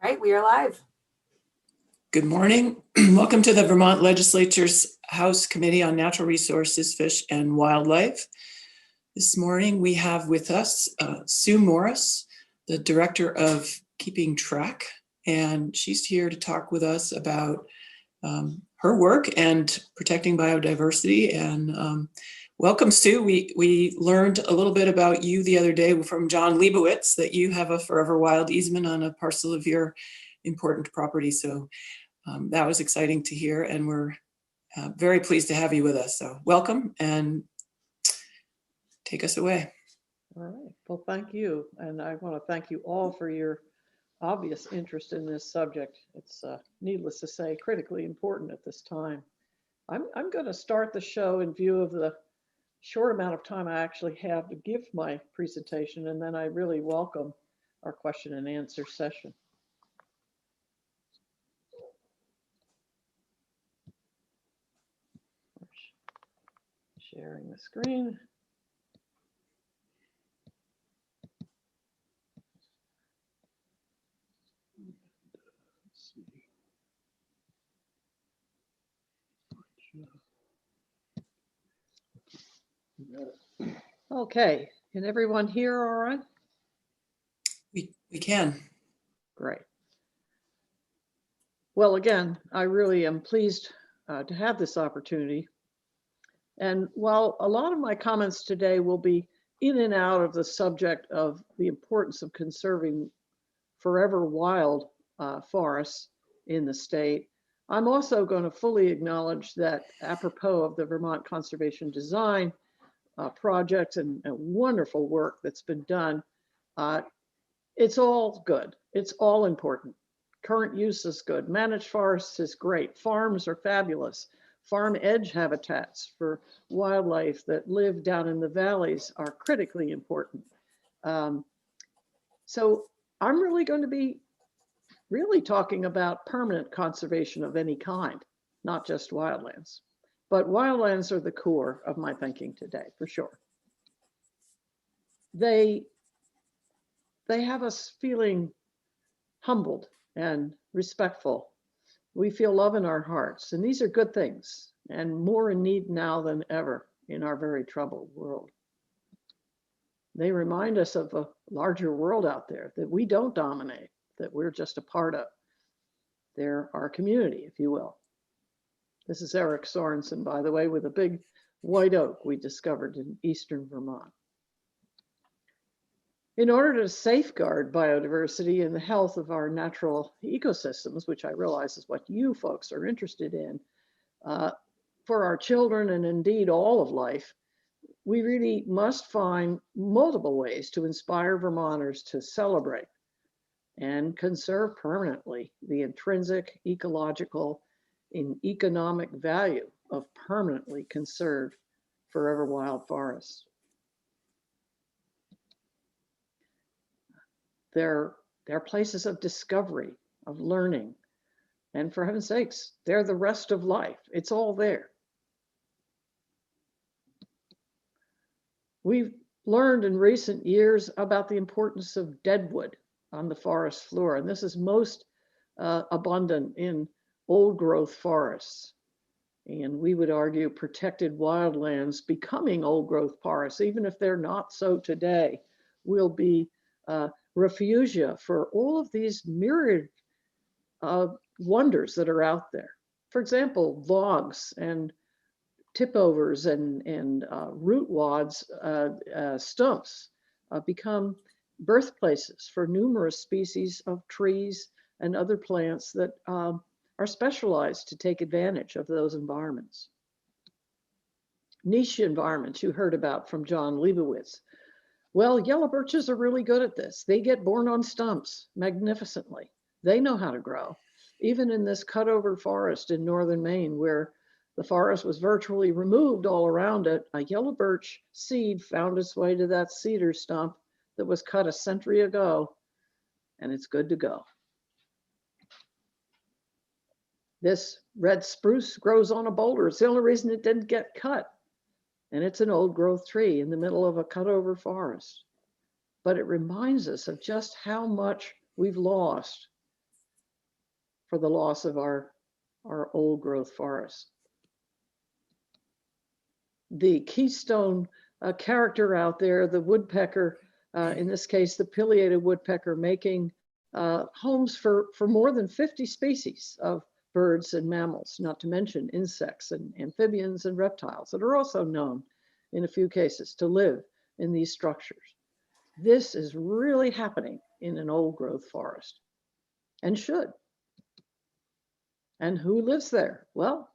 Right, we are live. Good morning. Welcome to the Vermont Legislature's House Committee on Natural Resources, Fish and Wildlife. This morning we have with us Sue Morris, the Director of Keeping Track, and she's here to talk with us about her work and protecting biodiversity. And welcome, Sue. We learned a little bit about you the other day from John Leibowitz, that you have a Forever Wild easement on a parcel of your important property. So that was exciting to hear, and we're very pleased to have you with us. So welcome and take us away. All right. Well, thank you. And I want to thank you all for your obvious interest in this subject. It's needless to say, critically important at this time. I'm going to start the show in view of the short amount of time I actually have to give my presentation, and then I really welcome our question and answer session. Sharing the screen. Okay, can everyone hear all right? We can. Great. Well, again, I really am pleased to have this opportunity. And while a lot of my comments today will be in and out of the subject of the importance of conserving forever wild forests in the state, I'm also going to fully acknowledge that apropos of the Vermont Conservation Design project and wonderful work that's been done, it's all good. It's all important. Current use is good. Managed forests is great. Farms are fabulous. Farm edge habitats for wildlife that live down in the valleys are critically important. So I'm really going to be talking about permanent conservation of any kind, not just wildlands. But wildlands are the core of my thinking today, for sure. They have us feeling humbled and respectful. We feel love in our hearts, and these are good things, and more in need now than ever in our very troubled world. They remind us of a larger world out there that we don't dominate, that we're just a part of. They're our community, if you will. This is Eric Sorensen, by the way, with a big white oak we discovered in eastern Vermont. In order to safeguard biodiversity and the health of our natural ecosystems, which I realize is what you folks are interested in, for our children and indeed all of life, we really must find multiple ways to inspire Vermonters to celebrate and conserve permanently the intrinsic ecological and economic value of permanently conserved forever wild forests. They're places of discovery, of learning, and for heaven's sakes, they're the rest of life. It's all there. We've learned in recent years about the importance of deadwood on the forest floor, and this is most abundant in old growth forests. And we would argue protected wildlands becoming old growth forests, even if they're not so today, will be refugia for all of these myriad wonders that are out there. For example, logs and tipovers and root wads, stumps become birthplaces for numerous species of trees and other plants that are specialized to take advantage of those environments. Niche environments you heard about from John Leibowitz. Well, yellow birches are really good at this. They get born on stumps magnificently. They know how to grow. Even in this cutover forest in northern Maine, where the forest was virtually removed all around it, a yellow birch seed found its way to that cedar stump that was cut a century ago, and it's good to go. This red spruce grows on a boulder. It's the only reason it didn't get cut. And it's an old growth tree in the middle of a cutover forest. But it reminds us of just how much we've lost for the loss of our old growth forests. The keystone character out there, the woodpecker, in this case, the pileated woodpecker, making homes for more than 50 species of birds and mammals, not to mention insects and amphibians and reptiles that are also known in a few cases to live in these structures. This is really happening in an old growth forest and should. And who lives there? Well,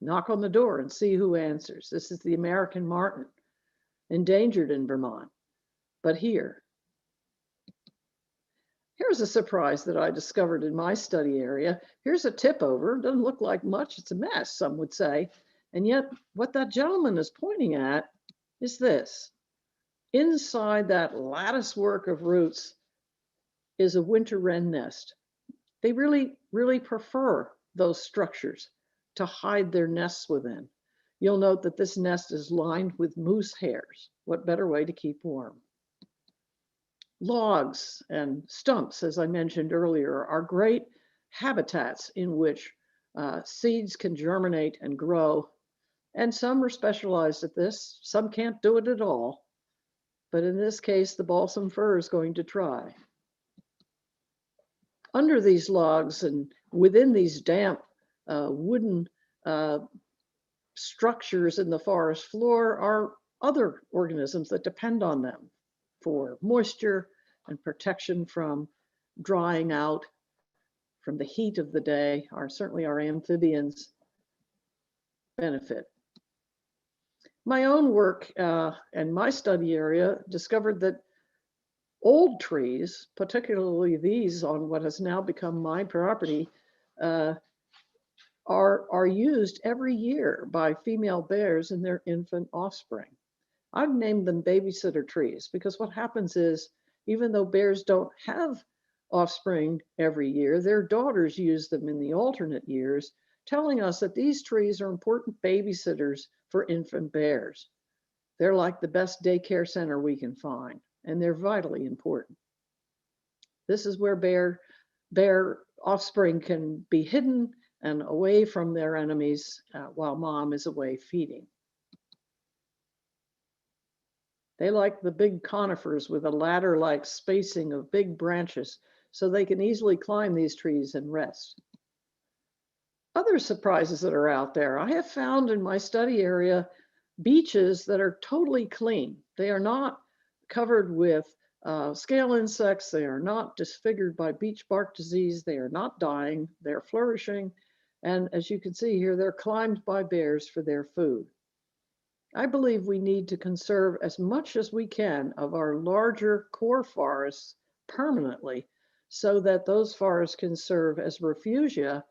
knock on the door and see who answers. This is the American marten, endangered in Vermont. But here's a surprise that I discovered in my study area. Here's a tip over. Doesn't look like much. It's a mess, some would say. And yet what that gentleman is pointing at is this. Inside that lattice work of roots is a winter wren nest. They really, really prefer those structures to hide their nests within. You'll note that this nest is lined with moose hairs. What better way to keep warm? Logs and stumps, as I mentioned earlier, are great habitats in which seeds can germinate and grow. And some are specialized at this. Some can't do it at all. But in this case, the balsam fir is going to try. Under these logs and within these damp wooden structures in the forest floor are other organisms that depend on them for moisture and protection from drying out from the heat of the day. Certainly our amphibians benefit. My own work and my study area discovered that old trees, particularly these on what has now become my property, are used every year by female bears and their infant offspring. I've named them babysitter trees because what happens is, even though bears don't have offspring every year, their daughters use them in the alternate years, telling us that these trees are important babysitters for infant bears. They're like the best daycare center we can find, and they're vitally important. This is where bear offspring can be hidden and away from their enemies while mom is away feeding. They like the big conifers with a ladder-like spacing of big branches so they can easily climb these trees and rest. Other surprises that are out there, I have found in my study area beaches that are totally clean. They are not covered with scale insects. They are not disfigured by beach bark disease. They are not dying. They're flourishing. And as you can see here, they're climbed by bears for their food. I believe we need to conserve as much as we can of our larger core forests permanently so that those forests can serve as refugia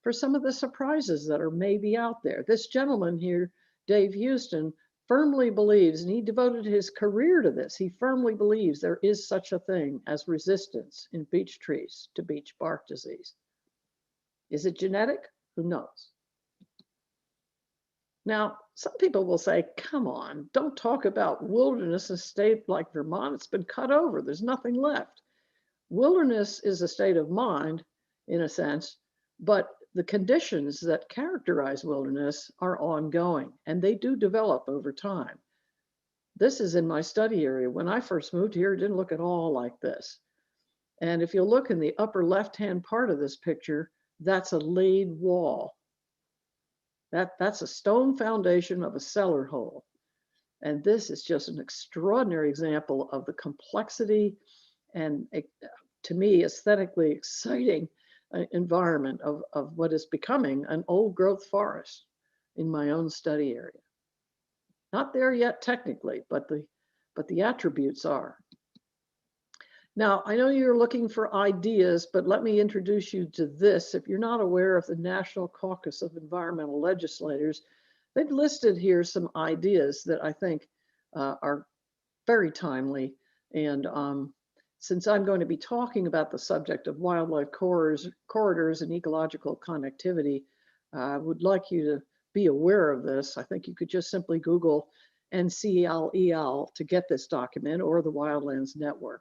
for some of the surprises that are maybe out there. This gentleman here, Dave Houston, firmly believes, and he devoted his career to this, he firmly believes there is such a thing as resistance in beech trees to beech bark disease. Is it genetic? Who knows? Now, some people will say, come on, don't talk about wilderness in a state like Vermont. It's been cut over. There's nothing left. Wilderness is a state of mind, in a sense, but the conditions that characterize wilderness are ongoing, and they do develop over time. This is in my study area. When I first moved here, it didn't look at all like this. And if you look in the upper left-hand part of this picture, that's a laid wall. That's a stone foundation of a cellar hole. And this is just an extraordinary example of the complexity and, to me, aesthetically exciting environment of what is becoming an old growth forest in my own study area. Not there yet technically, but the attributes are. Now, I know you're looking for ideas, but let me introduce you to this. If you're not aware of the National Caucus of Environmental Legislators, they've listed here some ideas that I think are very timely. And since I'm going to be talking about the subject of wildlife corridors and ecological connectivity, I would like you to be aware of this. I think you could just simply Google NCLEL to get this document, or the Wildlands Network.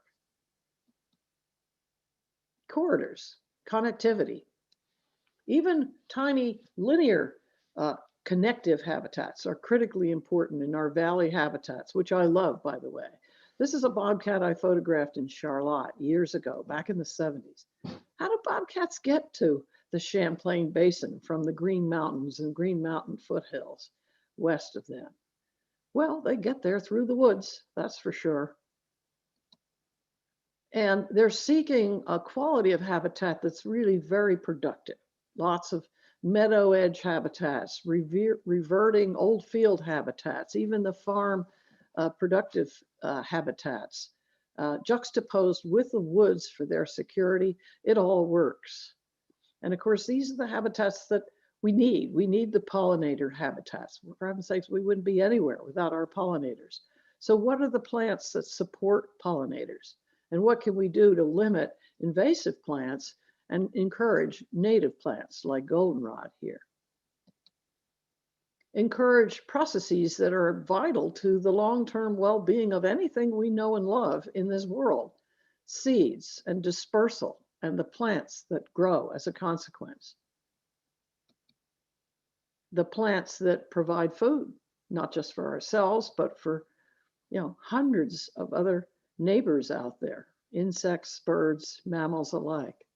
Corridors, connectivity. Even tiny linear connective habitats are critically important in our valley habitats, which I love, by the way. This is a bobcat I photographed in Charlotte years ago, back in the 70s. How do bobcats get to the Champlain Basin from the Green Mountains and Green Mountain foothills west of them? Well, they get there through the woods, that's for sure. And they're seeking a quality of habitat that's really very productive. Lots of meadow edge habitats, reverting old field habitats, even the farm productive habitats, juxtaposed with the woods for their security. It all works. And of course, these are the habitats that we need. We need the pollinator habitats. For heaven's sakes, we wouldn't be anywhere without our pollinators. So what are the plants that support pollinators? And what can we do to limit invasive plants and encourage native plants like goldenrod here? Encourage processes that are vital to the long-term well-being of anything we know and love in this world. Seeds and dispersal and the plants that grow as a consequence. The plants that provide food, not just for ourselves, but for hundreds of other neighbors out there, insects, birds, mammals alike.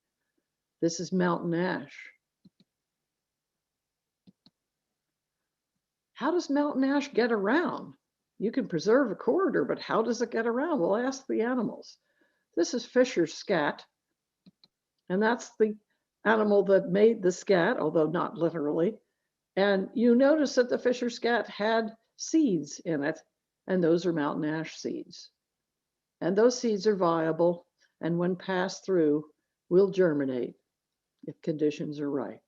This is mountain ash. How does mountain ash get around? You can preserve a corridor, but how does it get around? Well, ask the animals. This is Fisher's scat, and that's the animal that made the scat, although not literally. And you notice that the Fisher scat had seeds in it, and those are mountain ash seeds. And those seeds are viable, and when passed through, will germinate if conditions are right.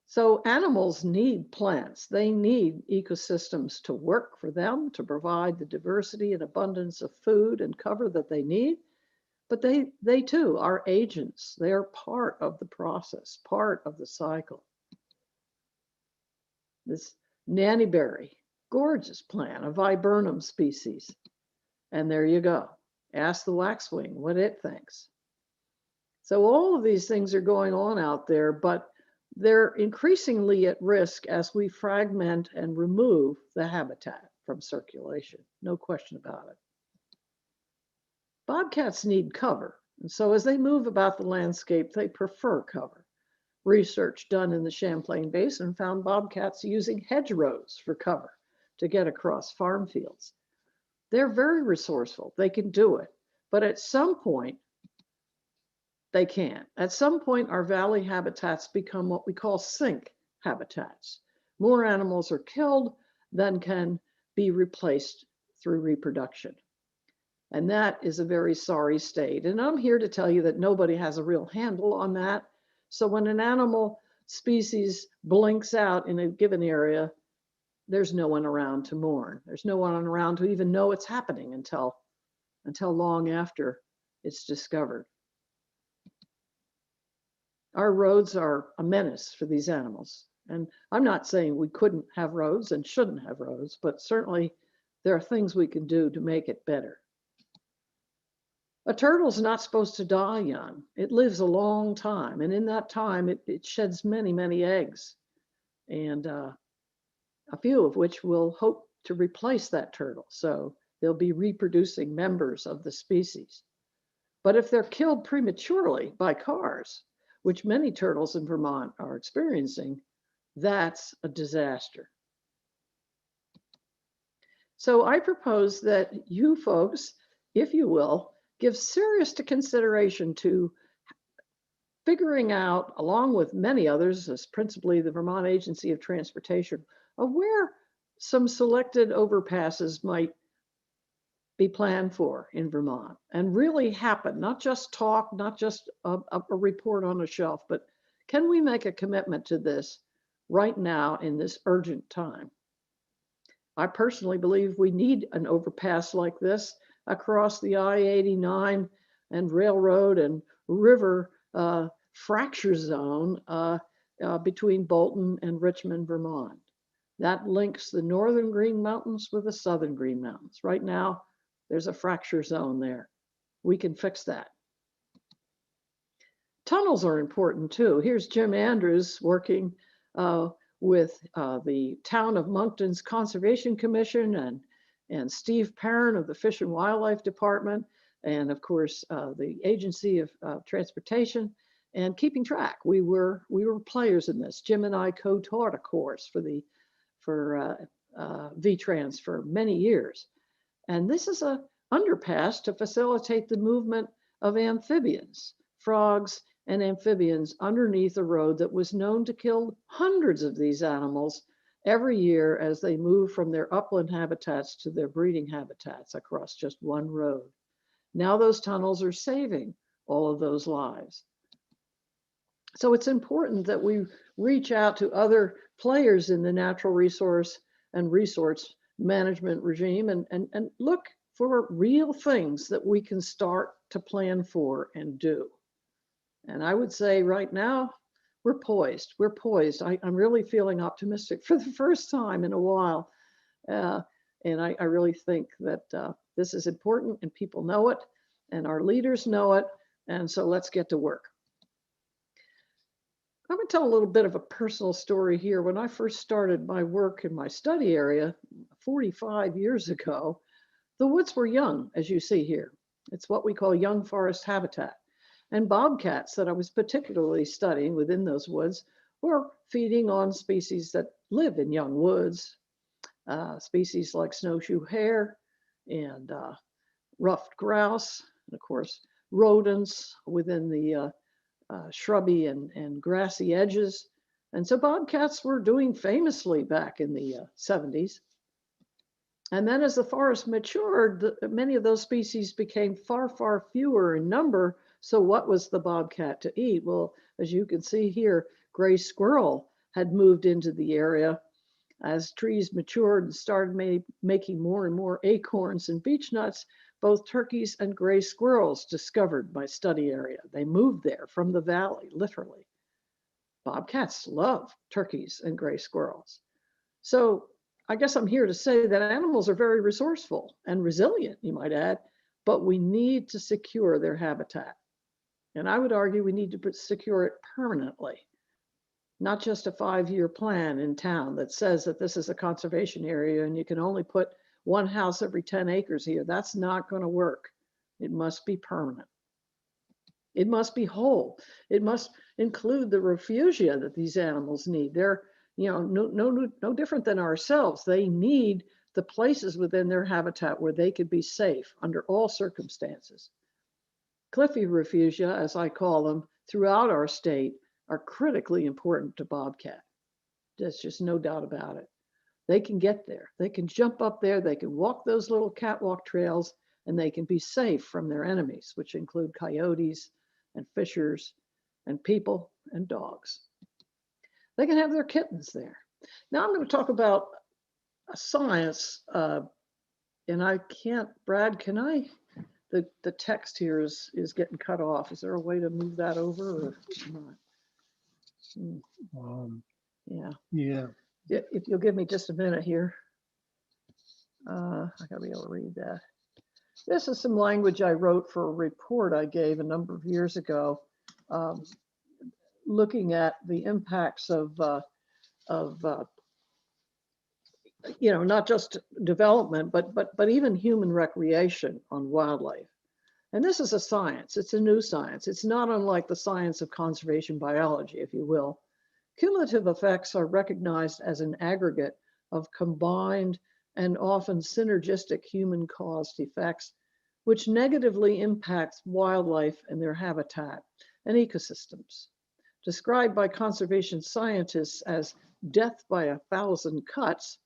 So animals need plants. They need ecosystems to work for them, to provide the diversity and abundance of food and cover that they need. But they too are agents. They are part of the process, part of the cycle. This nannyberry, gorgeous plant, a viburnum species. And there you go. Ask the waxwing what it thinks. So all of these things are going on out there, but they're increasingly at risk as we fragment and remove the habitat from circulation. No question about it. Bobcats need cover. And so as they move about the landscape, they prefer cover. Research done in the Champlain Basin found bobcats using hedgerows for cover to get across farm fields. They're very resourceful. They can do it. But at some point, they can't. At some point, our valley habitats become what we call sink habitats. More animals are killed than can be replaced through reproduction. And that is a very sorry state. And I'm here to tell you that nobody has a real handle on that. So when an animal species blinks out in a given area, there's no one around to mourn. There's no one around to even know it's happening until long after it's discovered. Our roads are a menace for these animals. And I'm not saying we couldn't have roads and shouldn't have roads, but certainly there are things we can do to make it better. A turtle's not supposed to die young. It lives a long time. And in that time, it sheds many, many eggs. And a few of which will hope to replace that turtle. So they'll be reproducing members of the species. But if they're killed prematurely by cars, which many turtles in Vermont are experiencing, that's a disaster. So I propose that you folks, if you will, give serious consideration to figuring out, along with many others, as principally the Vermont Agency of Transportation, of where some selected overpasses might be planned for in Vermont and really happen, not just talk, not just a report on a shelf, but can we make a commitment to this right now in this urgent time? I personally believe we need an overpass like this across the I-89 and railroad and river fracture zone between Bolton and Richmond, Vermont. That links the northern Green Mountains with the southern Green Mountains. Right now, there's a fracture zone there. We can fix that. Tunnels are important too. Here's Jim Andrews working with the Town of Moncton's Conservation Commission and Steve Perrin of the Fish and Wildlife Department, and of course the Agency of Transportation, and keeping track. We were players in this. Jim and I co-taught a course for VTrans for many years, and this is a underpass to facilitate the movement of amphibians, frogs, and amphibians underneath a road that was known to kill hundreds of these animals every year as they move from their upland habitats to their breeding habitats across just one road. Now those tunnels are saving all of those lives. So it's important that we reach out to other players in the natural resource and resource management regime and look for real things that we can start to plan for and do. And I would say right now, we're poised. We're poised. I'm really feeling optimistic for the first time in a while. And I really think that this is important and people know it and our leaders know it. And so let's get to work. I'm going to tell a little bit of a personal story here. When I first started my work in my study area 45 years ago, the woods were young, as you see here. It's what we call young forest habitat. And bobcats that I was particularly studying within those woods were feeding on species that live in young woods, species like snowshoe hare and ruffed grouse, and of course, rodents within the shrubby and grassy edges. And so bobcats were doing famously back in the 70s. And then as the forest matured, many of those species became far, far fewer in number. So what was the bobcat to eat? Well, as you can see here, gray squirrel had moved into the area as trees matured and started making more and more acorns and beech nuts. Both turkeys and gray squirrels discovered my study area. They moved there from the valley, literally. Bobcats love turkeys and gray squirrels. So I guess I'm here to say that animals are very resourceful and resilient, you might add, but we need to secure their habitat. And I would argue we need to secure it permanently, not just a 5-year plan in town that says that this is a conservation area and you can only put one house every 10 acres here. That's not going to work. It must be permanent. It must be whole. It must include the refugia that these animals need. They're no different than ourselves. They need the places within their habitat where they could be safe under all circumstances. Cliffy refugia, as I call them, throughout our state are critically important to bobcat. There's just no doubt about it. They can get there. They can jump up there. They can walk those little catwalk trails, and they can be safe from their enemies, which include coyotes and fishers and people and dogs. They can have their kittens there. Now I'm going to talk about science, and I can't, Brad, can I? The text here is getting cut off. Is there a way to move that over or not? Yeah. If you'll give me just a minute here. I gotta be able to read that. This is some language I wrote for a report I gave a number of years ago, looking at the impacts of not just development, but even human recreation on wildlife. And this is a science. It's a new science. It's not unlike the science of conservation biology, if you will. Cumulative effects are recognized as an aggregate of combined and often synergistic human-caused effects, which negatively impacts wildlife and their habitat and ecosystems. Described by conservation scientists as death by 1,000 cuts,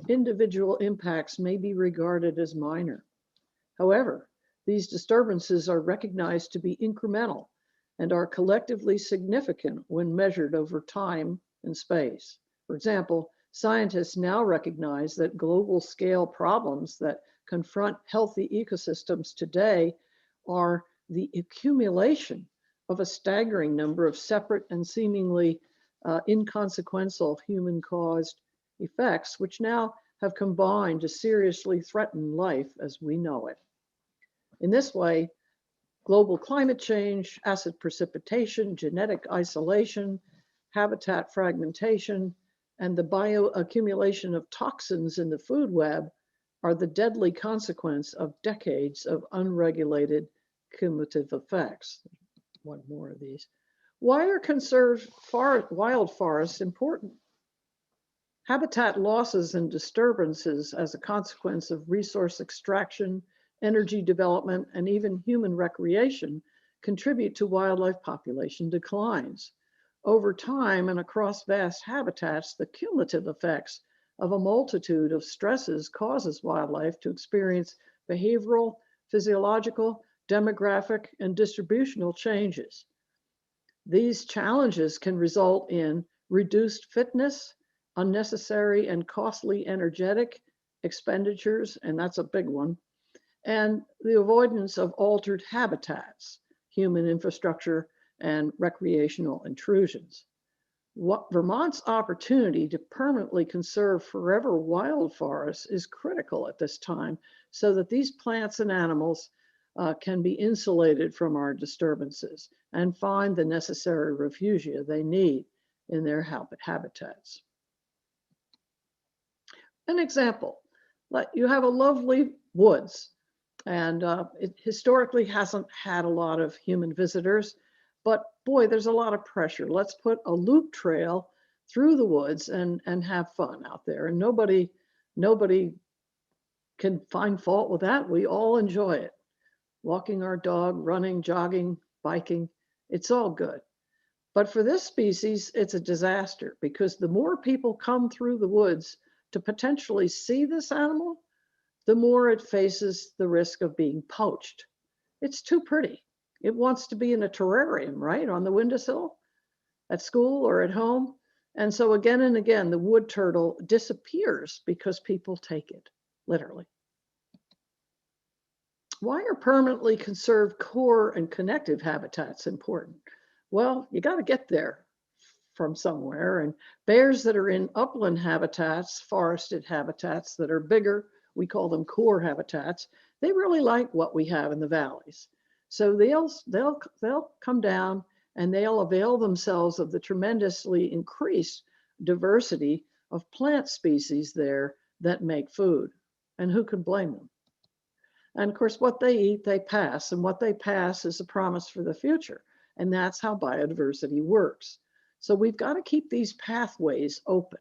individual impacts may be regarded as minor. However, these disturbances are recognized to be incremental and are collectively significant when measured over time and space. For example, scientists now recognize that global scale problems that confront healthy ecosystems today are the accumulation of a staggering number of separate and seemingly inconsequential human-caused effects, which now have combined to seriously threaten life as we know it. In this way, global climate change, acid precipitation, genetic isolation, habitat fragmentation, and the bioaccumulation of toxins in the food web are the deadly consequence of decades of unregulated cumulative effects. One more of these. Why are conserved wild forests important? Habitat losses and disturbances as a consequence of resource extraction, energy development, and even human recreation contribute to wildlife population declines. Over time and across vast habitats, the cumulative effects of a multitude of stresses causes wildlife to experience behavioral, physiological, demographic, and distributional changes. These challenges can result in reduced fitness, unnecessary and costly energetic expenditures, and that's a big one, and the avoidance of altered habitats, human infrastructure, and recreational intrusions. Vermont's opportunity to permanently conserve forever wild forests is critical at this time so that these plants and animals can be insulated from our disturbances and find the necessary refugia they need in their habitats. An example, like you have a lovely woods, and it historically hasn't had a lot of human visitors, but boy, there's a lot of pressure. Let's put a loop trail through the woods and have fun out there. And nobody can find fault with that. We all enjoy it. Walking our dog, running, jogging, biking, it's all good. But for this species, it's a disaster because the more people come through the woods to potentially see this animal, the more it faces the risk of being poached. It's too pretty. It wants to be in a terrarium, right? On the windowsill, at school or at home. And so again and again, the wood turtle disappears because people take it, literally. Why are permanently conserved core and connective habitats important? Well, you got to get there from somewhere. And bears that are in upland habitats, forested habitats that are bigger, we call them core habitats, they really like what we have in the valleys. So they'll come down and they'll avail themselves of the tremendously increased diversity of plant species there that make food. And who can blame them? And of course, what they eat, they pass. And what they pass is a promise for the future. And that's how biodiversity works. So we've got to keep these pathways open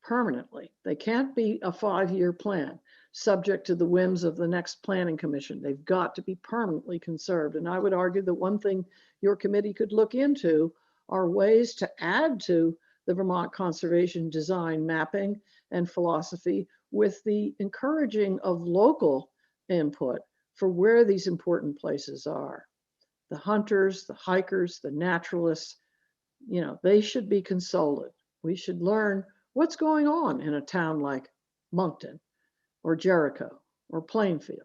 permanently. They can't be a 5-year plan subject to the whims of the next planning commission. They've got to be permanently conserved. And I would argue that one thing your committee could look into are ways to add to the Vermont conservation design mapping and philosophy with the encouraging of local input for where these important places are. The hunters, the hikers, the naturalists, you know, they should be consulted. We should learn what's going on in a town like Moncton or Jericho or Plainfield.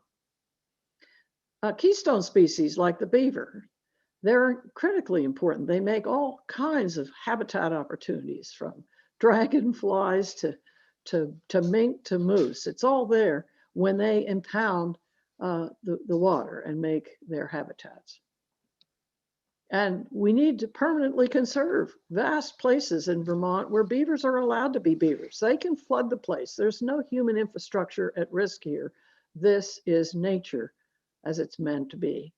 Keystone species like the beaver, they're critically important. They make all kinds of habitat opportunities, from dragonflies to mink to moose. It's all there when they impound the water and make their habitats. And we need to permanently conserve vast places in Vermont where beavers are allowed to be beavers. They can flood the place. There's no human infrastructure at risk here. This is nature as it's meant to be.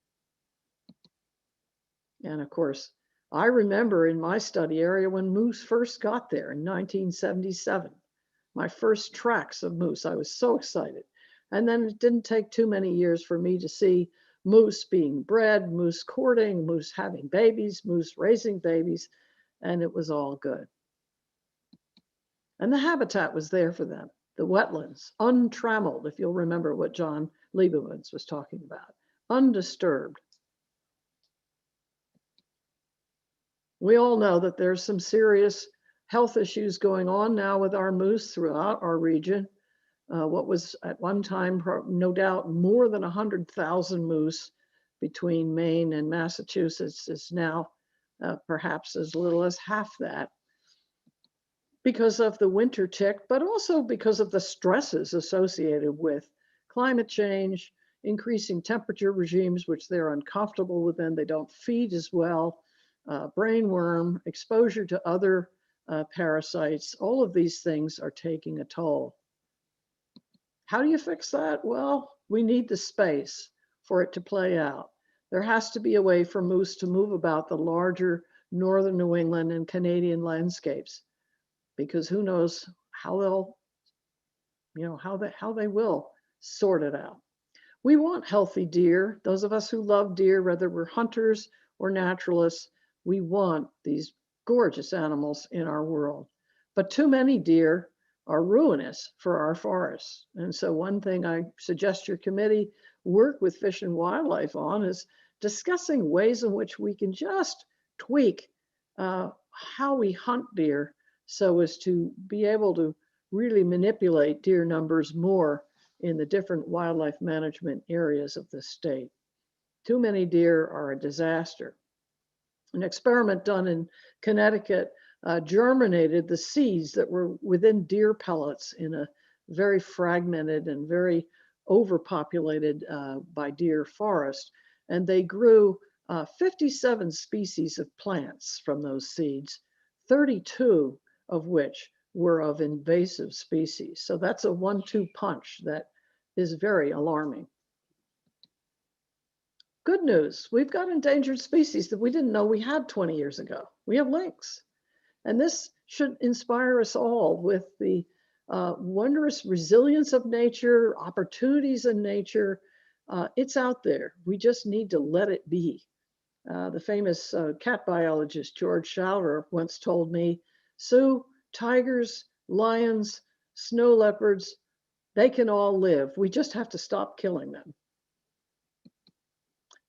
And of course, I remember in my study area when moose first got there in 1977, my first tracks of moose. I was so excited. And then it didn't take too many years for me to see moose being bred, moose courting, moose having babies, moose raising babies, and it was all good. And the habitat was there for them. The wetlands, untrammeled, if you'll remember what John Leibowitz was talking about, undisturbed. We all know that there's some serious health issues going on now with our moose throughout our region. What was at one time, no doubt, more than 100,000 moose between Maine and Massachusetts is now perhaps as little as half that, because of the winter tick, but also because of the stresses associated with climate change, increasing temperature regimes, which they're uncomfortable within. They don't feed as well, brain worm, exposure to other parasites. All of these things are taking a toll. How do you fix that? Well, we need the space for it to play out. There has to be a way for moose to move about the larger northern New England and Canadian landscapes, because who knows how they'll, how they will sort it out. We want healthy deer. Those of us who love deer, whether we're hunters or naturalists, we want these gorgeous animals in our world. But too many deer are ruinous for our forests. And so one thing I suggest your committee work with Fish and Wildlife on is discussing ways in which we can just tweak how we hunt deer so as to be able to really manipulate deer numbers more in the different wildlife management areas of the state. Too many deer are a disaster. An experiment done in Connecticut germinated the seeds that were within deer pellets in a very fragmented and very overpopulated by deer forest. And they grew 57 species of plants from those seeds, 32 of which were of invasive species. So that's a 1-2 punch that is very alarming. Good news, we've got endangered species that we didn't know we had 20 years ago. We have lynx. And this should inspire us all with the wondrous resilience of nature, opportunities in nature. It's out there. We just need to let it be. The famous cat biologist George Schauer once told me, Sue, tigers, lions, snow leopards, they can all live. We just have to stop killing them.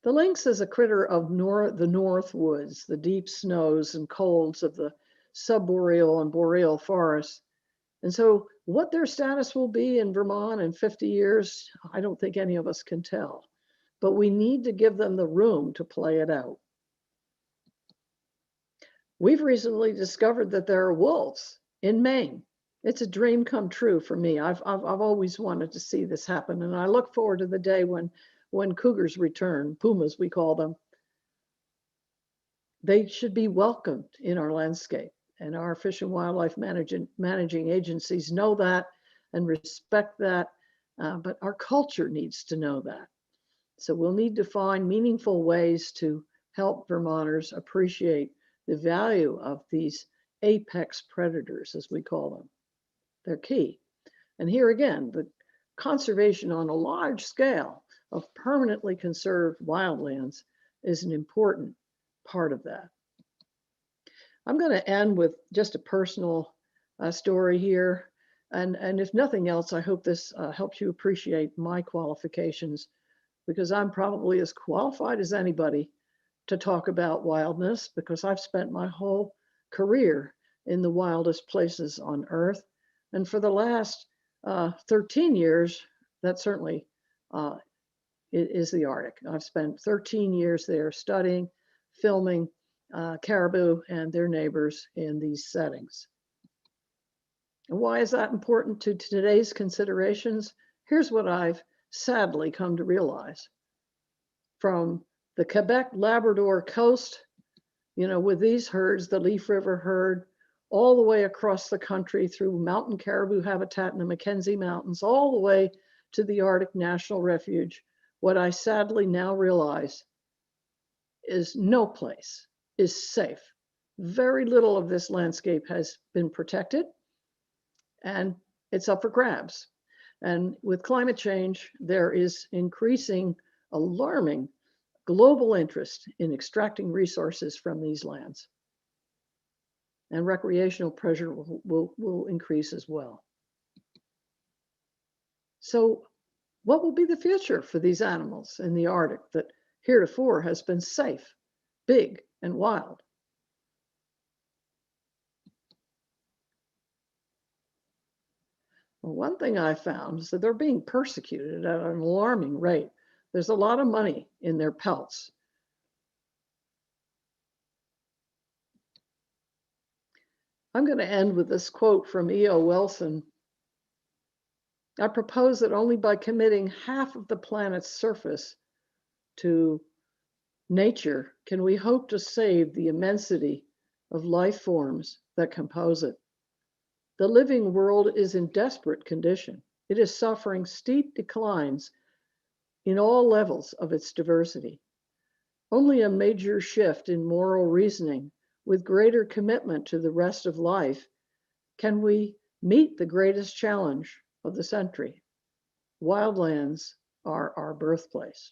The lynx is a critter of the north woods, the deep snows and colds of the subboreal and boreal forests. And so what their status will be in Vermont in 50 years, I don't think any of us can tell. But we need to give them the room to play it out. We've recently discovered that there are wolves in Maine. It's a dream come true for me. I've always wanted to see this happen, and I look forward to the day when cougars return, pumas we call them. They should be welcomed in our landscape, and our Fish and Wildlife managing agencies know that and respect that, but our culture needs to know that. So we'll need to find meaningful ways to help Vermonters appreciate the value of these apex predators, as we call them. They're key. And here again, the conservation on a large scale of permanently conserved wildlands is an important part of that. I'm going to end with just a personal story here. And if nothing else, I hope this helps you appreciate my qualifications, because I'm probably as qualified as anybody to talk about wildness, because I've spent my whole career in the wildest places on earth. And for the last 13 years, that certainly is the Arctic. I've spent 13 years there studying, filming caribou and their neighbors in these settings. And why is that important to today's considerations? Here's what I've sadly come to realize. From the Quebec Labrador coast, with these herds, the Leaf River herd, all the way across the country through mountain caribou habitat in the Mackenzie Mountains, all the way to the Arctic National Refuge, what I sadly now realize is no place is safe. Very little of this landscape has been protected, and it's up for grabs. And with climate change, there is increasing, alarming global interest in extracting resources from these lands. And recreational pressure will increase as well. So what will be the future for these animals in the Arctic that heretofore has been safe, big, and wild? Well, one thing I found is that they're being persecuted at an alarming rate. There's a lot of money in their pelts. I'm going to end with this quote from E.O. Wilson. I propose that only by committing half of the planet's surface to nature can we hope to save the immensity of life forms that compose it. The living world is in desperate condition. It is suffering steep declines in all levels of its diversity. Only a major shift in moral reasoning with greater commitment to the rest of life can we meet the greatest challenge of the century. Wildlands are our birthplace.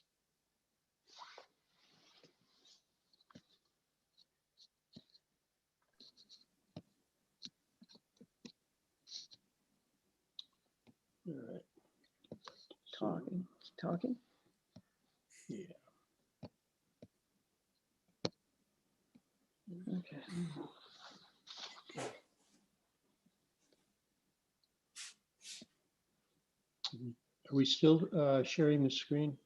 All right. Talking. Yeah. Okay. Are we still sharing the screen?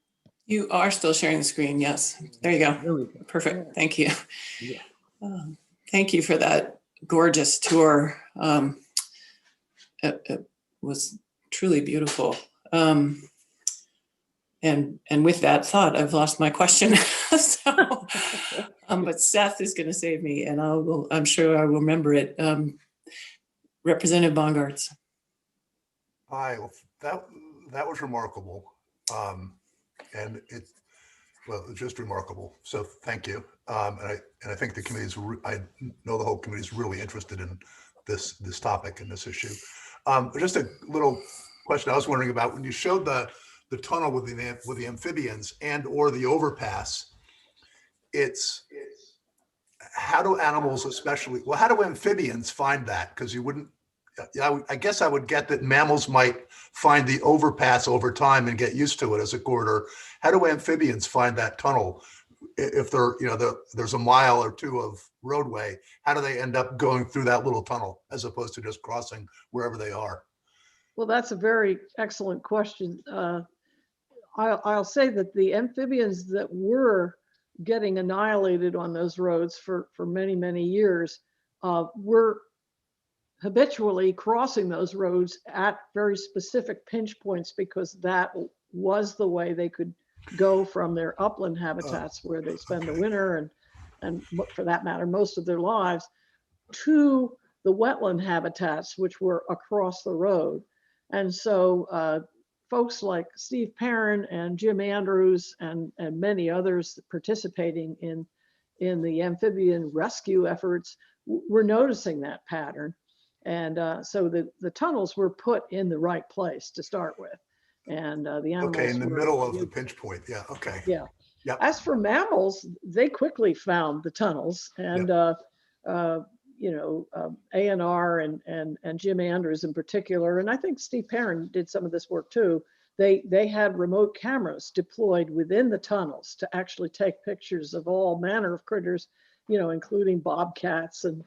You are still sharing the screen, yes. There you go. There we go. Perfect, thank you. Yeah. Thank you for that gorgeous tour. It was truly beautiful. And with that thought, I've lost my question. So, but Seth is going to save me, and I'm sure I will remember it. Representative Bongartz. Hi, well, that was remarkable, and it's just remarkable. So thank you, and I think the committee's. I know the whole committee is really interested in this topic and this issue. Just a little question I was wondering about when you showed the tunnel with the amphibians and or the overpass. It's how do animals, especially, well, how do amphibians find that? Because you wouldn't. I guess I would get that mammals might find the overpass over time and get used to it as a corridor. How do amphibians find that tunnel? If there's a mile or two of roadway, how do they end up going through that little tunnel as opposed to just crossing wherever they are? Well, that's a very excellent question. I'll say that the amphibians that were getting annihilated on those roads for many, many years were habitually crossing those roads at very specific pinch points because that was the way they could go from their upland habitats where they spend the winter and for that matter, most of their lives, to the wetland habitats, which were across the road. And so folks like Steve Perrin and Jim Andrews and many others participating in the amphibian rescue efforts were noticing that pattern. And so the tunnels were put in the right place to start with. And the animals Okay, in the middle of the pinch point. Yeah, okay. Yeah. Yep. As for mammals, they quickly found the tunnels. And, A&R and Jim Andrews in particular, and I think Steve Perrin did some of this work too. They had remote cameras deployed within the tunnels to actually take pictures of all manner of critters, including bobcats and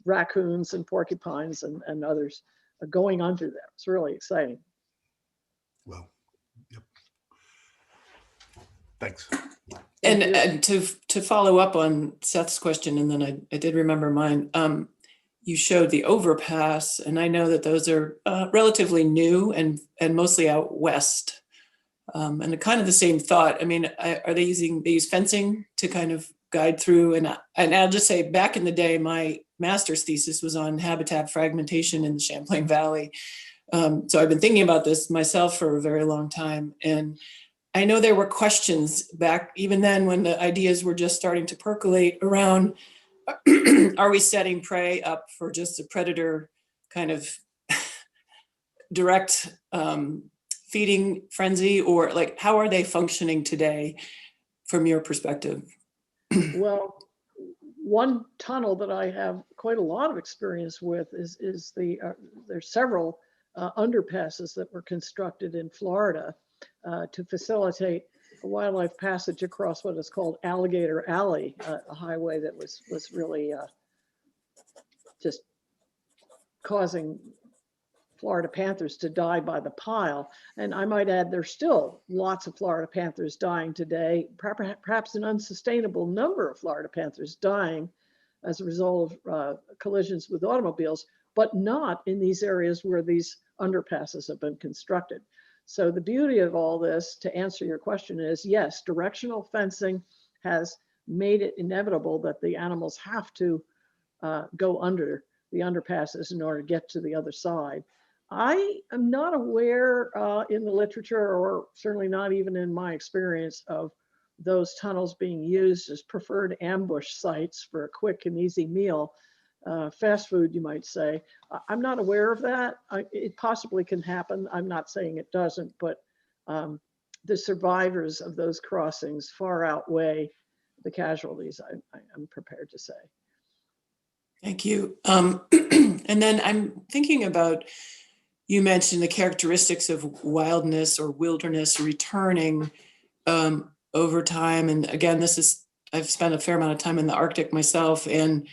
raccoons and porcupines and others going under them. It's really exciting. Well, yep. Thanks. And to follow up on Seth's question, and then I did remember mine. You showed the overpass, and I know that those are relatively new and mostly out west. And kind of the same thought. I mean, they use fencing to kind of guide through? And I'll just say, back in the day, my master's thesis was on habitat fragmentation in the Champlain Valley. So I've been thinking about this myself for a very long time. And I know there were questions back even then when the ideas were just starting to percolate around, are we setting prey up for just a predator kind of direct feeding frenzy, or like, how are they functioning today from your perspective? Well, one tunnel that I have quite a lot of experience with is there's several underpasses that were constructed in Florida to facilitate a wildlife passage across what is called Alligator Alley, a highway that was really just causing Florida panthers to die by the pile. And I might add, there's still lots of Florida panthers dying today, perhaps an unsustainable number of Florida panthers dying as a result of collisions with automobiles, but not in these areas where these underpasses have been constructed. So the beauty of all this, to answer your question, is yes, directional fencing has made it inevitable that the animals have to go under the underpasses in order to get to the other side. I am not aware in the literature, or certainly not even in my experience, of those tunnels being used as preferred ambush sites for a quick and easy meal. Fast food, you might say. I'm not aware of that. It possibly can happen. I'm not saying it doesn't, but the survivors of those crossings far outweigh the casualties, I'm prepared to say. Thank you. And then I'm thinking about, you mentioned the characteristics of wildness or wilderness returning over time. And again, I've spent a fair amount of time in the Arctic myself, and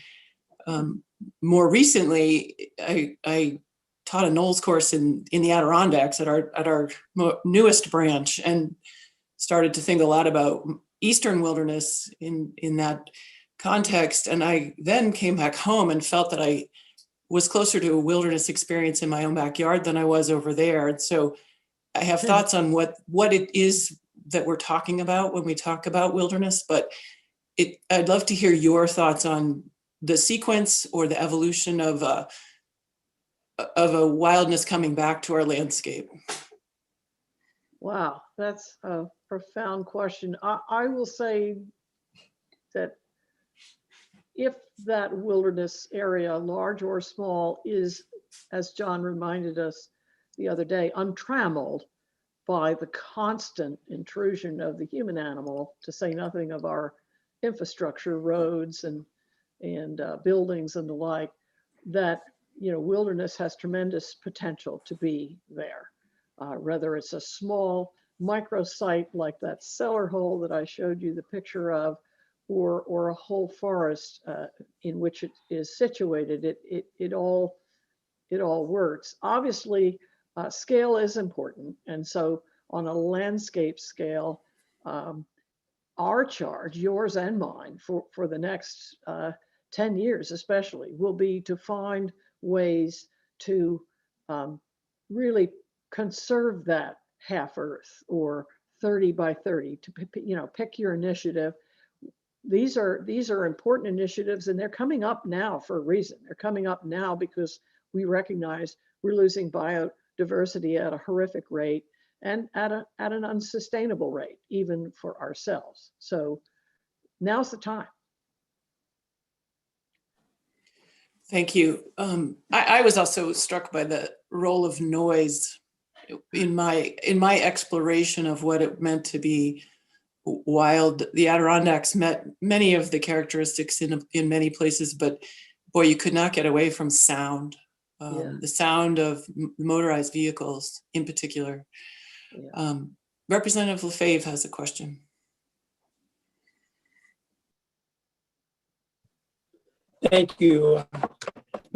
more recently, I taught a Knowles course in the Adirondacks at our newest branch, and started to think a lot about Eastern wilderness in that context. And I then came back home and felt that I was closer to a wilderness experience in my own backyard than I was over there. And so I have thoughts on what it is that we're talking about when we talk about wilderness, but I'd love to hear your thoughts on the sequence or the evolution of a wildness coming back to our landscape. Wow, that's a profound question. I will say that if that wilderness area, large or small, is, as John reminded us the other day, untrammeled by the constant intrusion of the human animal, to say nothing of our infrastructure, roads and buildings and the like, that wilderness has tremendous potential to be there. Whether it's a small microsite like that cellar hole that I showed you the picture of, or a whole forest in which it is situated, it all works. Obviously, scale is important, and so on a landscape scale, our charge, yours and mine, for the next 10 years especially, will be to find ways to really conserve that half Earth, or 30 by 30, to pick your initiative. These are important initiatives, and they're coming up now for a reason. They're coming up now because we recognize we're losing biodiversity at a horrific rate, and at an unsustainable rate, even for ourselves. So now's the time. Thank you. I was also struck by the role of noise in my exploration of what it meant to be wild. The Adirondacks met many of the characteristics in many places, but boy, you could not get away from sound. The sound of motorized vehicles in particular. Yeah. Representative Lefebvre has a question. Thank you,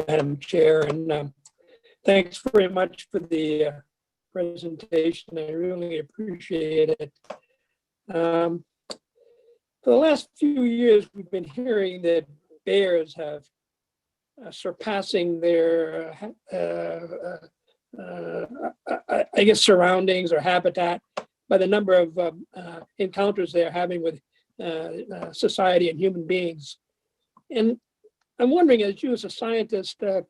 Madam Chair, and thanks very much for the presentation. I really appreciate it. For the last few years, we've been hearing that bears have surpassing their, I guess, surroundings or habitat by the number of encounters they're having with society and human beings. And I'm wondering, as you as a scientist, what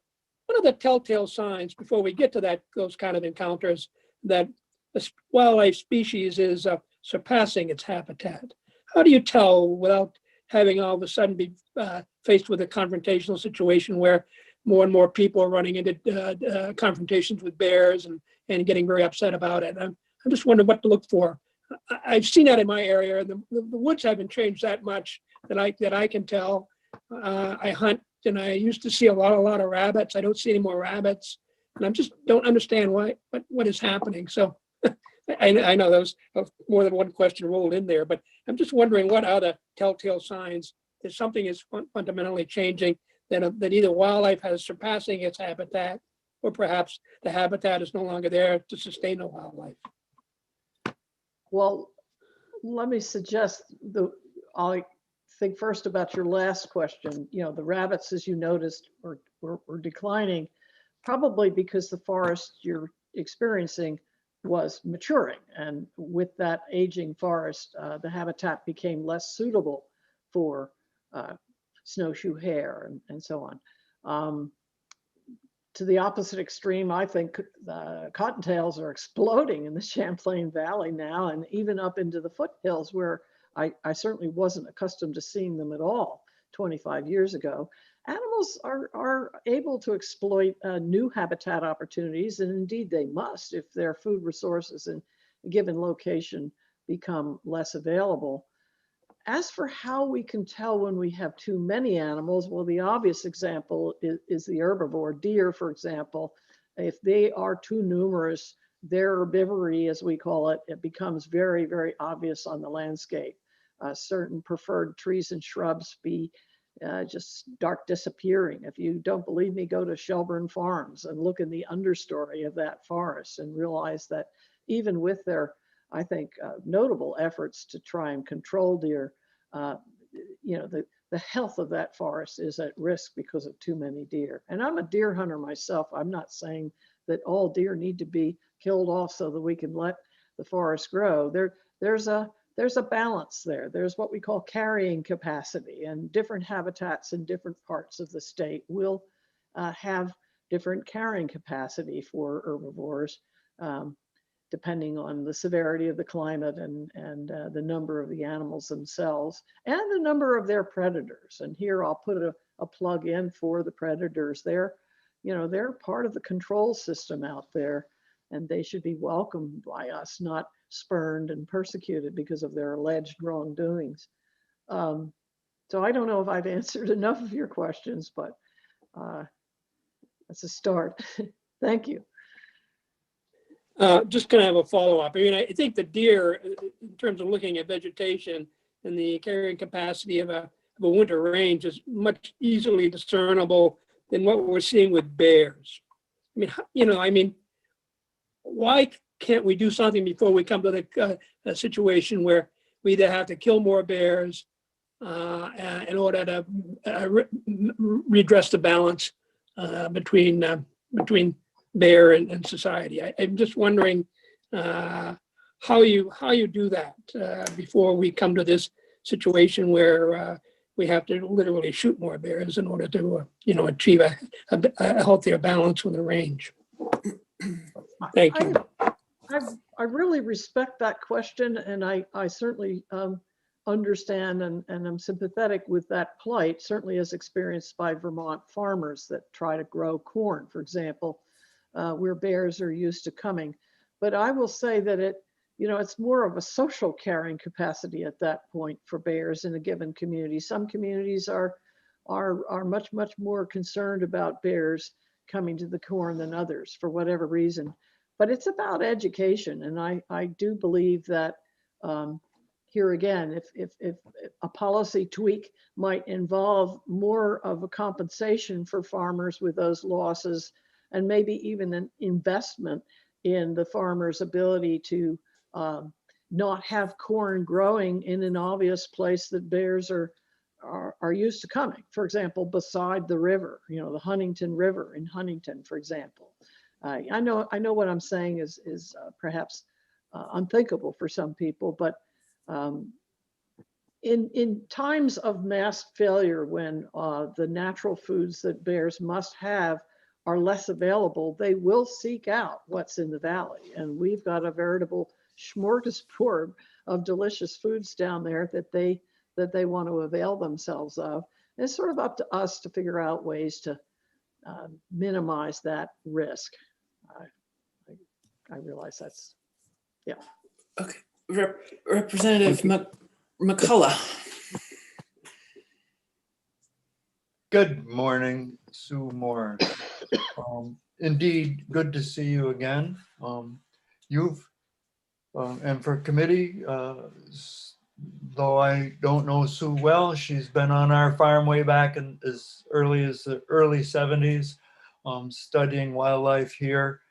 are the telltale signs before we get to those kind of encounters that the wildlife species is surpassing its habitat? How do you tell without having all of a sudden be faced with a confrontational situation where more and more people are running into confrontations with bears and getting very upset about it? I'm just wondering what to look for. I've seen that in my area. The woods haven't changed that much that I can tell. I hunt, and I used to see a lot of rabbits. I don't see any more rabbits, and I just don't understand what is happening. So I know there's more than one question rolled in there, but I'm just wondering what are the telltale signs that something is fundamentally changing, that either wildlife has surpassing its habitat, or perhaps the habitat is no longer there to sustain the wildlife. Well, let me suggest I'll think first about your last question. The rabbits, as you noticed, were declining, probably because the forest you're experiencing was maturing. And with that aging forest, the habitat became less suitable for snowshoe hare and so on. To the opposite extreme, I think cottontails are exploding in the Champlain Valley now, and even up into the foothills where I certainly wasn't accustomed to seeing them at all 25 years ago. Animals are able to exploit new habitat opportunities, and indeed they must if their food resources in a given location become less available. As for how we can tell when we have too many animals, well, the obvious example is the herbivore. Deer, for example, if they are too numerous, their herbivory, as we call it, it becomes very, very obvious on the landscape. Certain preferred trees and shrubs just start disappearing. If you don't believe me, go to Shelburne Farms and look in the understory of that forest and realize that even with their, I think, notable efforts to try and control deer, the health of that forest is at risk because of too many deer. And I'm a deer hunter myself. I'm not saying that all deer need to be killed off so that we can let the forest grow. There's a balance there. There's what we call carrying capacity, and different habitats in different parts of the state will have different carrying capacity for herbivores, depending on the severity of the climate and the number of the animals themselves and the number of their predators. And here I'll put a plug in for the predators. They're part of the control system out there, and they should be welcomed by us, not spurned and persecuted because of their alleged wrongdoings. So I don't know if I've answered enough of your questions, but that's a start. Thank you. Just kind of have a follow-up. I mean, I think the deer, in terms of looking at vegetation and the carrying capacity of a winter range, is much easily discernible than what we're seeing with bears. I mean, why can't we do something before we come to a situation where we either have to kill more bears in order to redress the balance between bear and society? I'm just wondering how you do that before we come to this situation where we have to literally shoot more bears in order to achieve a healthier balance with the range. Thank you. I really respect that question, and I certainly understand and I'm sympathetic with that plight, certainly as experienced by Vermont farmers that try to grow corn, for example, where bears are used to coming. But I will say that it's more of a social carrying capacity at that point for bears in a given community. Some communities are much more concerned about bears coming to the corn than others for whatever reason. But it's about education, and I do believe that here again, if a policy tweak might involve more of a compensation for farmers with those losses, and maybe even an investment in the farmer's ability to not have corn growing in an obvious place that bears are used to coming. For example, beside the river, the Huntington River in Huntington, for example. I know what I'm saying is perhaps unthinkable for some people, but in times of mass failure, when the natural foods that bears must have are less available, they will seek out what's in the valley. And we've got a veritable smorgasbord of delicious foods down there that they want to avail themselves of. And it's sort of up to us to figure out ways to minimize that risk. I realize that's, yeah. Okay, Representative McCullough. Good morning, Sue Moore. Indeed, good to see you again. And for committee, though I don't know Sue well, she's been on our farm way back in as early as the early 70s, studying wildlife here,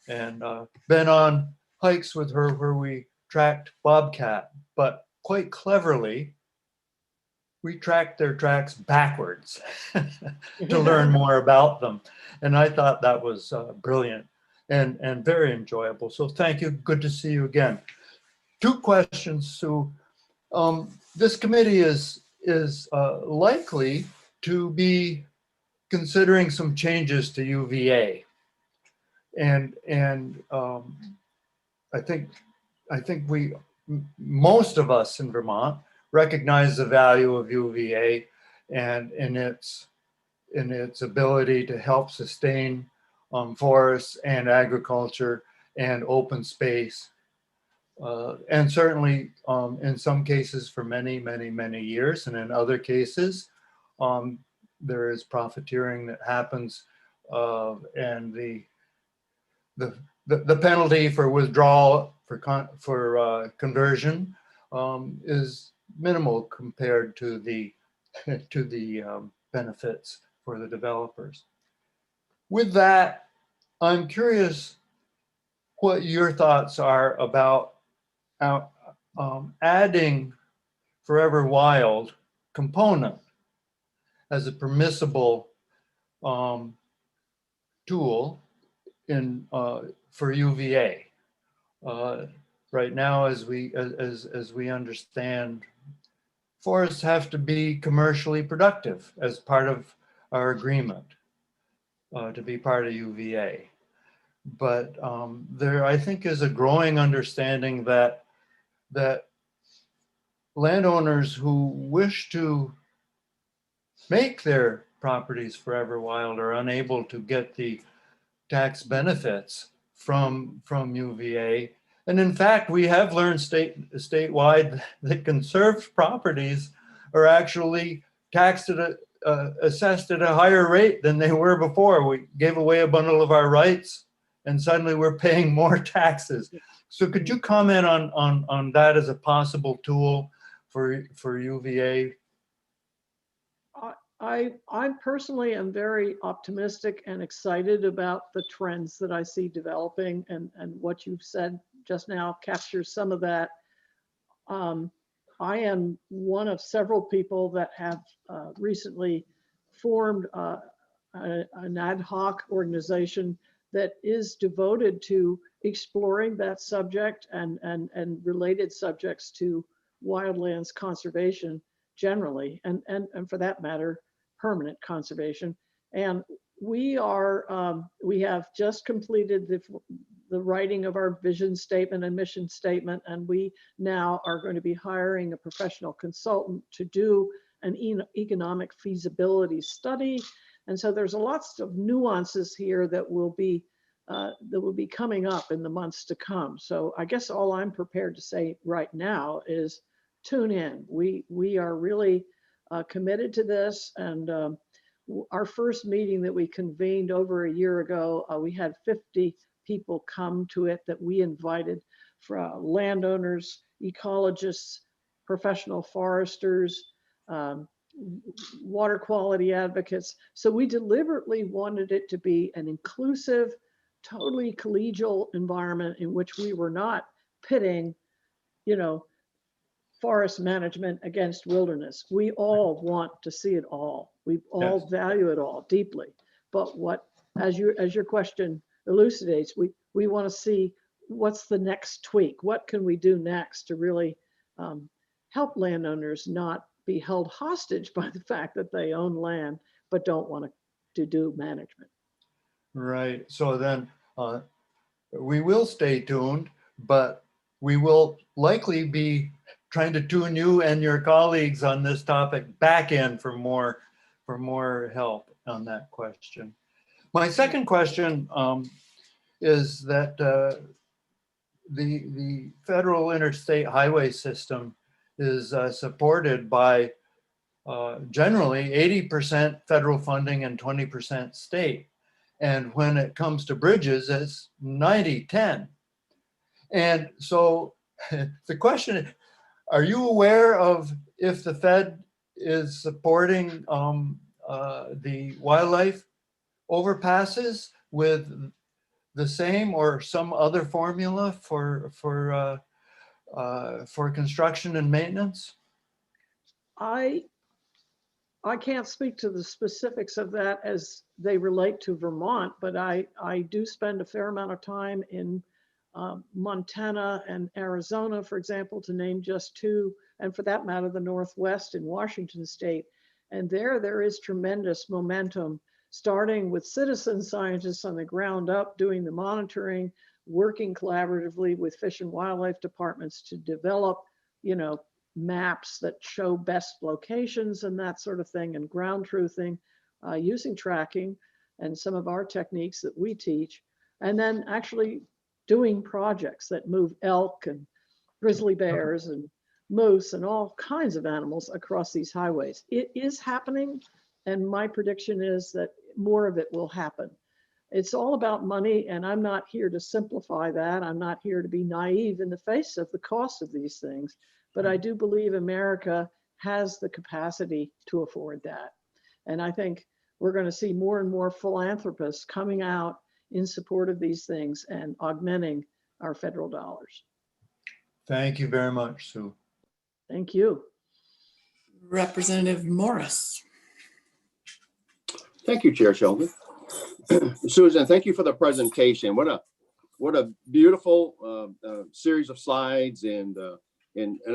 and been on hikes with her where we tracked bobcat. But quite cleverly, we tracked their tracks backwards to learn more about them. And I thought that was brilliant and very enjoyable. So thank you. Good to see you again. Two questions, Sue. This committee is likely to be considering some changes to UVA. And I think most of us in Vermont recognize the value of UVA and in its ability to help sustain forests and agriculture and open space. And certainly in some cases for many, many, many years, and in other cases, there is profiteering that happens, and the penalty for withdrawal for conversion is minimal compared to the benefits for the developers. With that, I'm curious what your thoughts are about adding Forever Wild component as a permissible tool in for UVA. Right now, as we understand, forests have to be commercially productive as part of our agreement to be part of UVA. But there, I think, is a growing understanding that landowners who wish to make their properties forever wild are unable to get the tax benefits from UVA. And in fact, we have learned statewide that conserved properties are actually taxed at assessed at a higher rate than they were before. We gave away a bundle of our rights and suddenly we're paying more taxes. So could you comment on that as a possible tool for UVA? I personally am very optimistic and excited about the trends that I see developing, and what you've said just now captures some of that. I am one of several people that have recently formed an ad hoc organization that is devoted to exploring that subject and related subjects to wildlands conservation generally, and for that matter, permanent conservation. And we have just completed the writing of our vision statement and mission statement, and we now are going to be hiring a professional consultant to do an economic feasibility study. And so there's lots of nuances here that will be coming up in the months to come. So I guess all I'm prepared to say right now is tune in. We are really committed to this, and our first meeting that we convened over a year ago, we had 50 people come to it that we invited, from landowners, ecologists, professional foresters, water quality advocates. So we deliberately wanted it to be an inclusive, totally collegial environment in which we were not pitting, forest management against wilderness. We all want to see it all. We all Yes. value it all deeply. But what, as your question elucidates, we want to see what's the next tweak. What can we do next to really help landowners not be held hostage by the fact that they own land but don't want to do management. Right. So then we will stay tuned, but we will likely be trying to tune you and your colleagues on this topic back in for more help on that question. My second question is that the federal interstate highway system is supported by generally 80% federal funding and 20% state. And when it comes to bridges, it's 90-10. And so the question, are you aware of if the Fed is supporting the wildlife overpasses with the same or some other formula for construction and maintenance? I I can't speak to the specifics of that as they relate to Vermont, but I do spend a fair amount of time in Montana and Arizona, for example, to name just two, and for that matter, the Northwest in Washington state. And there is tremendous momentum, starting with citizen scientists on the ground up doing the monitoring, working collaboratively with fish and wildlife departments to develop, maps that show best locations and that sort of thing, and ground truthing, using tracking and some of our techniques that we teach, and then actually doing projects that move elk and grizzly bears and moose and all kinds of animals across these highways. It is happening, and my prediction is that more of it will happen. It's all about money, and I'm not here to simplify that. I'm not here to be naive in the face of the cost of these things, but I do believe America has the capacity to afford that. And I think we're going to see more and more philanthropists coming out in support of these things and augmenting our federal dollars. Thank you very much, Sue. Thank you. Representative Morris. Thank you, Chair Sheldon. Susan, thank you for the presentation. What a beautiful series of slides, and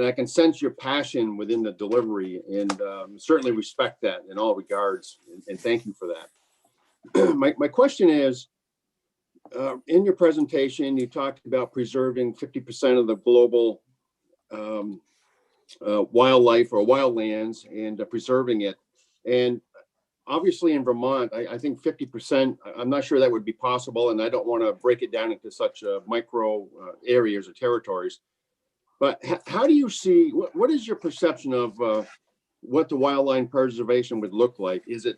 I can sense your passion within the delivery, and certainly respect that in all regards. And thank you for that. My question is, in your presentation, you talked about preserving 50% of the global wildlife or wildlands and preserving it. And obviously in Vermont, I think 50%, I'm not sure that would be possible, and I don't want to break it down into such micro areas or territories. But how do you see, what is your perception of what the wildland preservation would look like? Is it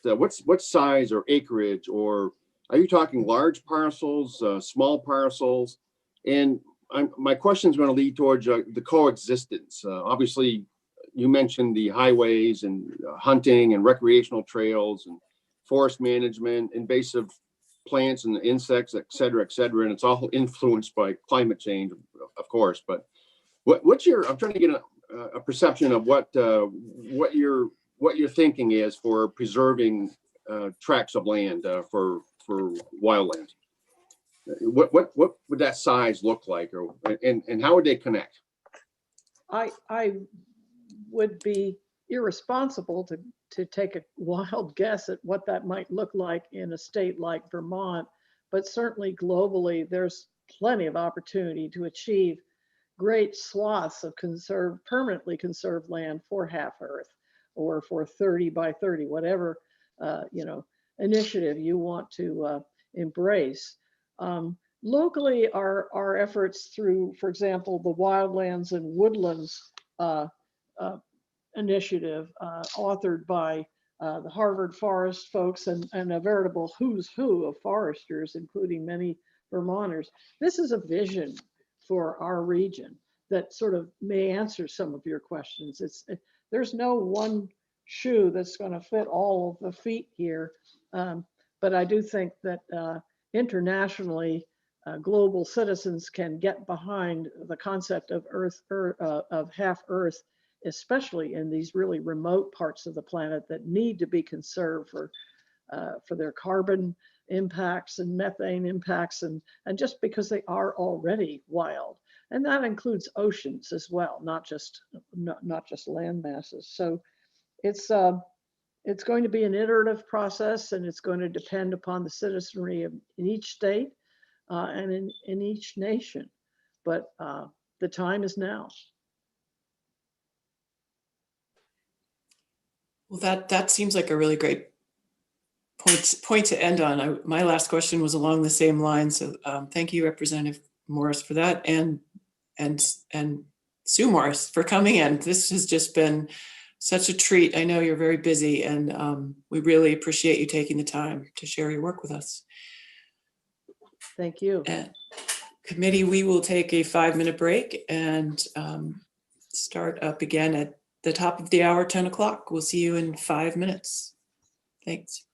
what size or acreage, or are you talking large parcels, small parcels? And my question is going to lead towards the coexistence. Obviously, you mentioned the highways and hunting and recreational trails and forest management, invasive plants and insects, et cetera, and it's all influenced by climate change, of course. But what's your? I'm trying to get a perception of what your thinking is for preserving tracts of land for wildlands. What would that size look like, and how would they connect? I would be irresponsible to take a wild guess at what that might look like in a state like Vermont, but certainly globally, there's plenty of opportunity to achieve great swaths of permanently conserved land for half Earth, or for 30 by 30, whatever initiative you want to embrace. Locally, our efforts through, for example, the Wildlands and Woodlands initiative, authored by the Harvard Forest folks and a veritable who's who of foresters, including many Vermonters. This is a vision for our region that sort of may answer some of your questions. There's no one shoe that's going to fit all of the feet here, but I do think that internationally, global citizens can get behind the concept of of half Earth, especially in these really remote parts of the planet that need to be conserved for their carbon impacts and methane impacts, and just because they are already wild. And that includes oceans as well, not just land masses. So it's going to be an iterative process, and it's going to depend upon the citizenry in each state and in each nation. But the time is now. Well, that seems like a really great point to end on. My last question was along the same line. So thank you, Representative Morris, for that, and Sue Morris for coming in. This has just been such a treat. I know you're very busy, and we really appreciate you taking the time to share your work with us. Thank you. Committee, we will take a 5-minute break and start up again at the top of the hour, 10 o'clock. We'll see you in 5 minutes. Thanks.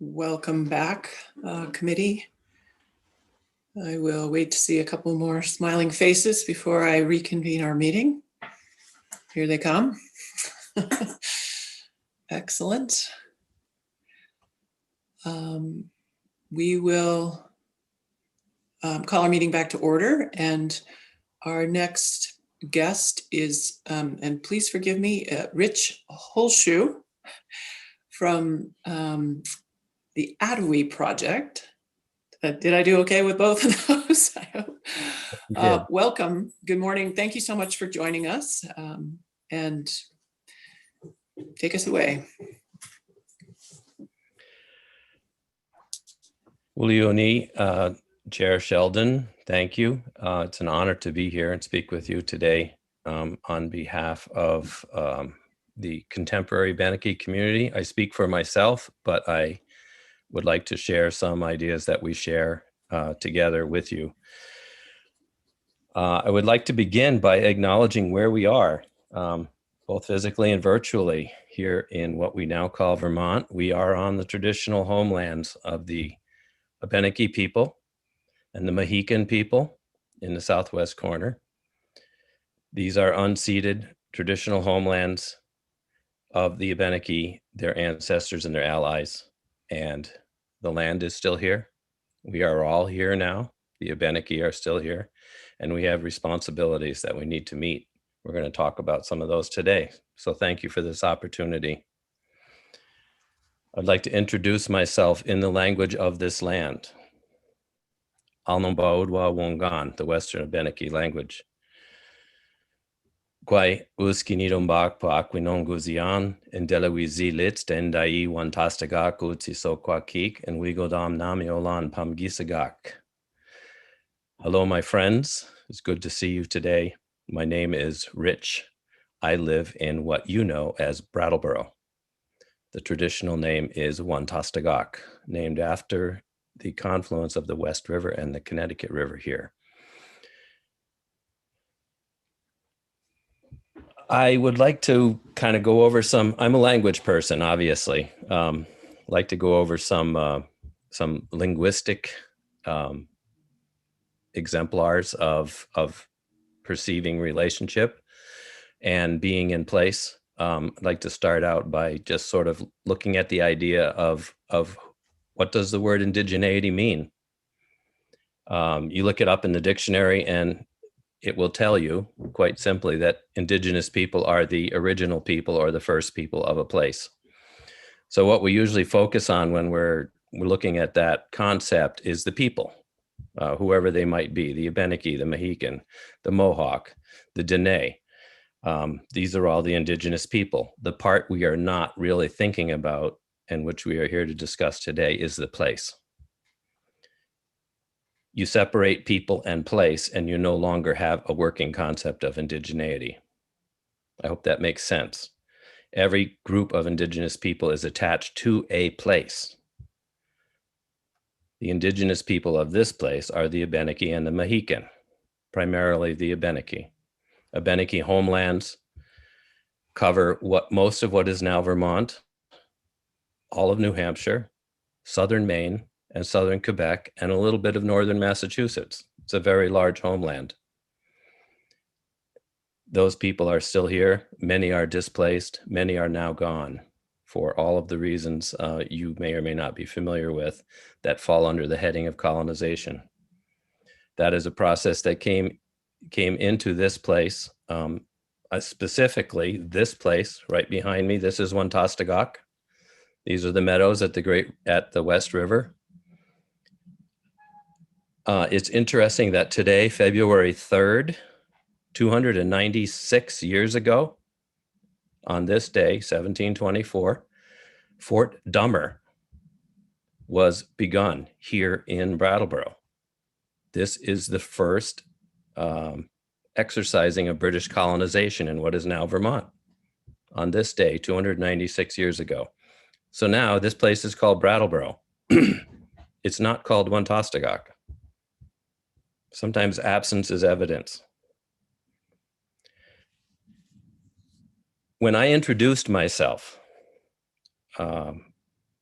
Welcome back, committee. I will wait to see a couple more smiling faces before I reconvene our meeting. Here they come. Excellent. We will call our meeting back to order, and our next guest is, and please forgive me, Rich Holshoe from the Adweek Project. Did I do okay with both of those? I hope. Welcome. Good morning. Thank you so much for joining us, and take us away. Ulioni, Chair Sheldon, thank you. It's an honor to be here and speak with you today on behalf of the contemporary Benaki community. I speak for myself, but I would like to share some ideas that we share together with you. I would like to begin by acknowledging where we are, both physically and virtually, here in what we now call Vermont. We are on the traditional homelands of the Abenaki people and the Mohican people in the southwest corner. These are unceded traditional homelands of the Abenaki, their ancestors and their allies, and the land is still here. We are all here now. The Abenaki are still here, and we have responsibilities that we need to meet. We're going to talk about some of those today. So thank you for this opportunity. I'd like to introduce myself in the language of this land. Alnombaudwa Wongan, the Western Abenaki language. Kwai uskinidom pa aquinonguzian and delawizi lit dendai wantastagaku tsisokwakik and wigodam namiolan pamgisagak. Hello, my friends. It's good to see you today. My name is Rich. I live in what you know as Brattleboro. The traditional name is Wantastagak, named after the confluence of the West River and the Connecticut River here. I would like to kind of go over some, I'm a language person, obviously. Like to go over some linguistic exemplars of perceiving relationship and being in place. I'd like to start out by just sort of looking at the idea of what does the word indigeneity mean? You look it up in the dictionary and it will tell you quite simply that indigenous people are the original people or the first people of a place. So what we usually focus on when we're looking at that concept is the people, whoever they might be, the Abenaki, the Mohican, the Mohawk, the Dene. These are all the indigenous people. The part we are not really thinking about and which we are here to discuss today is the place. You separate people and place and you no longer have a working concept of indigeneity. I hope that makes sense. Every group of indigenous people is attached to a place. The indigenous people of this place are the Abenaki and the Mohican, primarily the Abenaki. Abenaki homelands cover most of what is now Vermont, all of New Hampshire, southern Maine, and southern Quebec, and a little bit of northern Massachusetts. It's a very large homeland. Those people are still here. Many are displaced. Many are now gone for all of the reasons you may or may not be familiar with that fall under the heading of colonization. That is a process that came into this place, specifically this place right behind me. This is Wantastagak. These are the meadows at the West River. It's interesting that today, February 3rd, 296 years ago, on this day, 1724, Fort Dummer was begun here in Brattleboro. This is the first exercising of British colonization in what is now Vermont on this day, 296 years ago. So now this place is called Brattleboro. It's not called Wantastagak. Sometimes absence is evidence. When I introduced myself,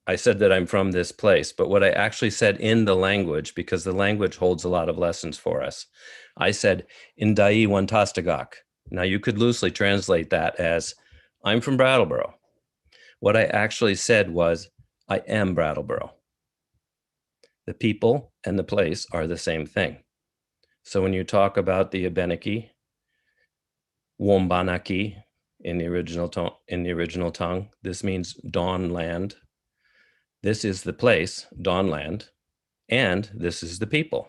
I said that I'm from this place, but what I actually said in the language, because the language holds a lot of lessons for us, I said, Indai Wantastagak. Now you could loosely translate that as, I'm from Brattleboro. What I actually said was, I am Brattleboro. The people and the place are the same thing. So when you talk about the Abenaki, Wombanaki in the original tongue, this means dawn land. This is the place, Dawnland, and this is the people,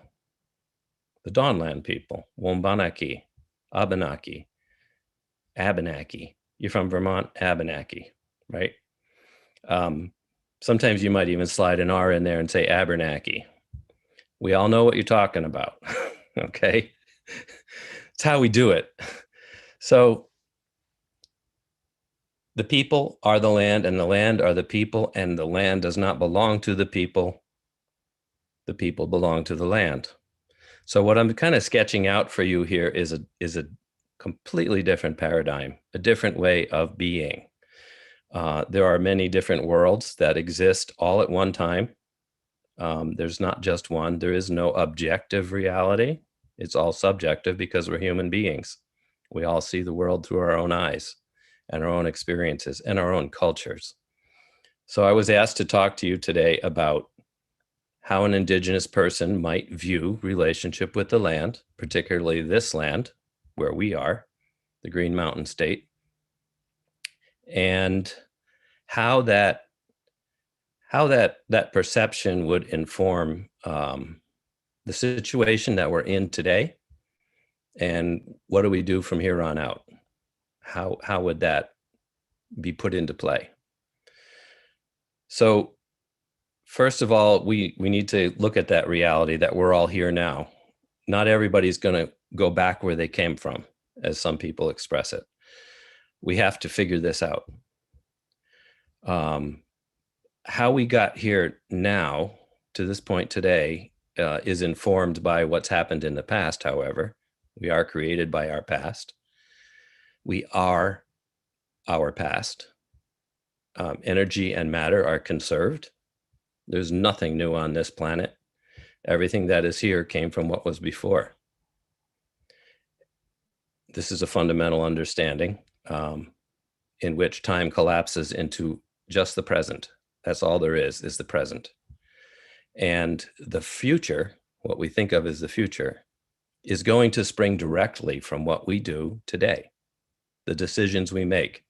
the Dawnland people, Wombanaki, Abenaki, Abenaki. You're from Vermont, Abenaki, right? Sometimes you might even slide an R in there and say Abernaki. We all know what you're talking about, okay? It's how we do it. So the people are the land, and the land are the people, and the land does not belong to the people. The people belong to the land. So what I'm kind of sketching out for you here is a completely different paradigm, a different way of being. There are many different worlds that exist all at one time. There's not just one. There is no objective reality. It's all subjective because we're human beings. We all see the world through our own eyes and our own experiences and our own cultures. So I was asked to talk to you today about how an Indigenous person might view relationship with the land, particularly this land where we are, the Green Mountain State, and how that perception would inform the situation that we're in today, and what do we do from here on out? How would that be put into play? So first of all, we need to look at that reality that we're all here now. Not everybody's going to go back where they came from, as some people express it. We have to figure this out. How we got here now to this point today is informed by what's happened in the past, however. We are created by our past. We are our past. Energy and matter are conserved. There's nothing new on this planet. Everything that is here came from what was before. This is a fundamental understanding in which time collapses into just the present. That's all there is the present. And the future, what we think of as the future, is going to spring directly from what we do today. The decisions we make,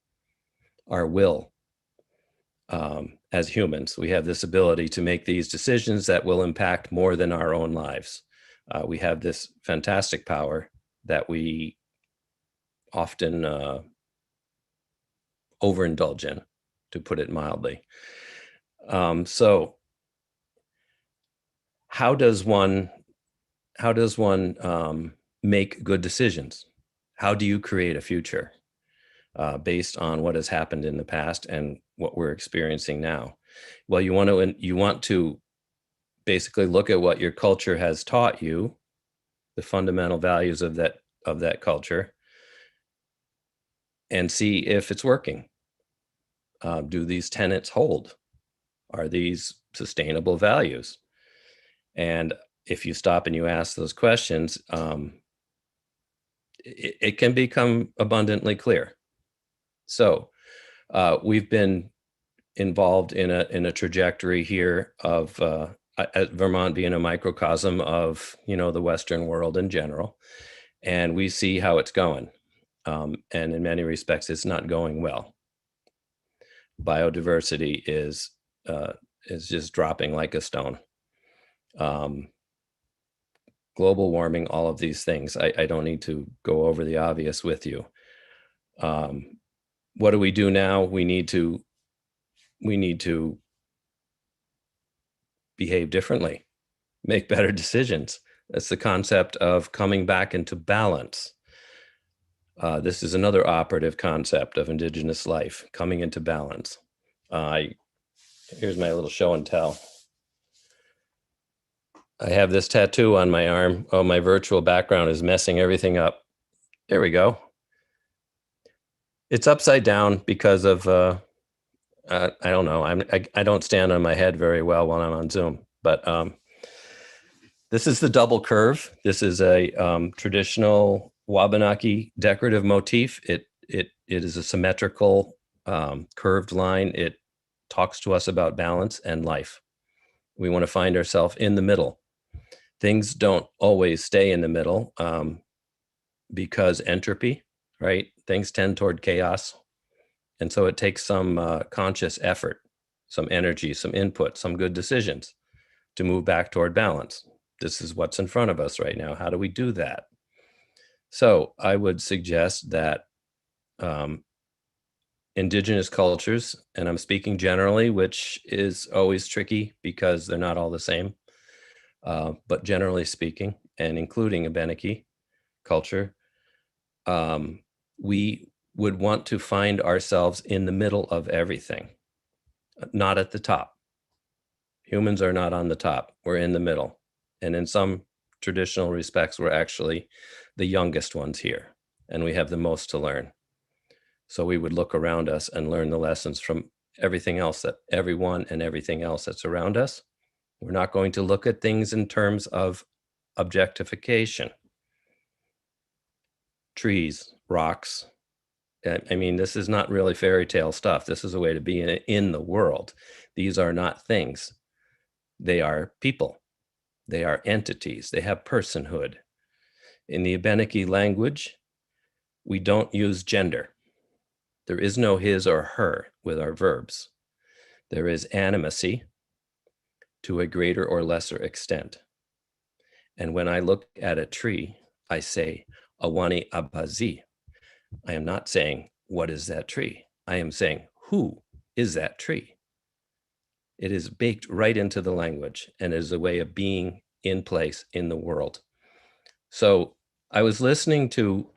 our will. As humans, we have this ability to make these decisions that will impact more than our own lives. We have this fantastic power that we often overindulge in, to put it mildly. So how does one make good decisions? How do you create a future based on what has happened in the past and what we're experiencing now? Well, you want to basically look at what your culture has taught you, the fundamental values of that culture, and see if it's working. Do these tenets hold? Are these sustainable values? And if you stop and you ask those questions, it can become abundantly clear. So we've been involved in a trajectory here of Vermont being a microcosm of the Western world in general, and we see how it's going. And in many respects, it's not going well. Biodiversity is just dropping like a stone. Global warming, all of these things. I don't need to go over the obvious with you. What do we do now? We need to behave differently, make better decisions. That's the concept of coming back into balance. This is another operative concept of Indigenous life, coming into balance. Here's my little show and tell. I have this tattoo on my arm. Oh, my virtual background is messing everything up. There we go. It's upside down because of I don't know. I don't stand on my head very well when I'm on Zoom, but this is the double curve. This is a traditional Wabanaki decorative motif. It is a symmetrical curved line. It talks to us about balance and life. We want to find ourselves in the middle. Things don't always stay in the middle because entropy, right? Things tend toward chaos. And so it takes some conscious effort, some energy, some input, some good decisions to move back toward balance. This is what's in front of us right now. How do we do that? So I would suggest that indigenous cultures, and I'm speaking generally, which is always tricky because they're not all the same, but generally speaking, and including Abenaki culture, we would want to find ourselves in the middle of everything, not at the top. Humans are not on the top, we're in the middle. And in some traditional respects, we're actually the youngest ones here, and we have the most to learn. So we would look around us and learn the lessons from everything else, that everyone and everything else that's around us. We're not going to look at things in terms of objectification. Trees, rocks. I mean, this is not really fairy tale stuff. This is a way to be in the world. These are not things. They are people. They are entities. They have personhood. In the Abenaki language, we don't use gender. There is no his or her with our verbs. There is animacy to a greater or lesser extent. And when I look at a tree, I say, Awani Abazi. I am not saying, what is that tree? I am saying, who is that tree? It is baked right into the language and is a way of being in place in the world. So I was listening to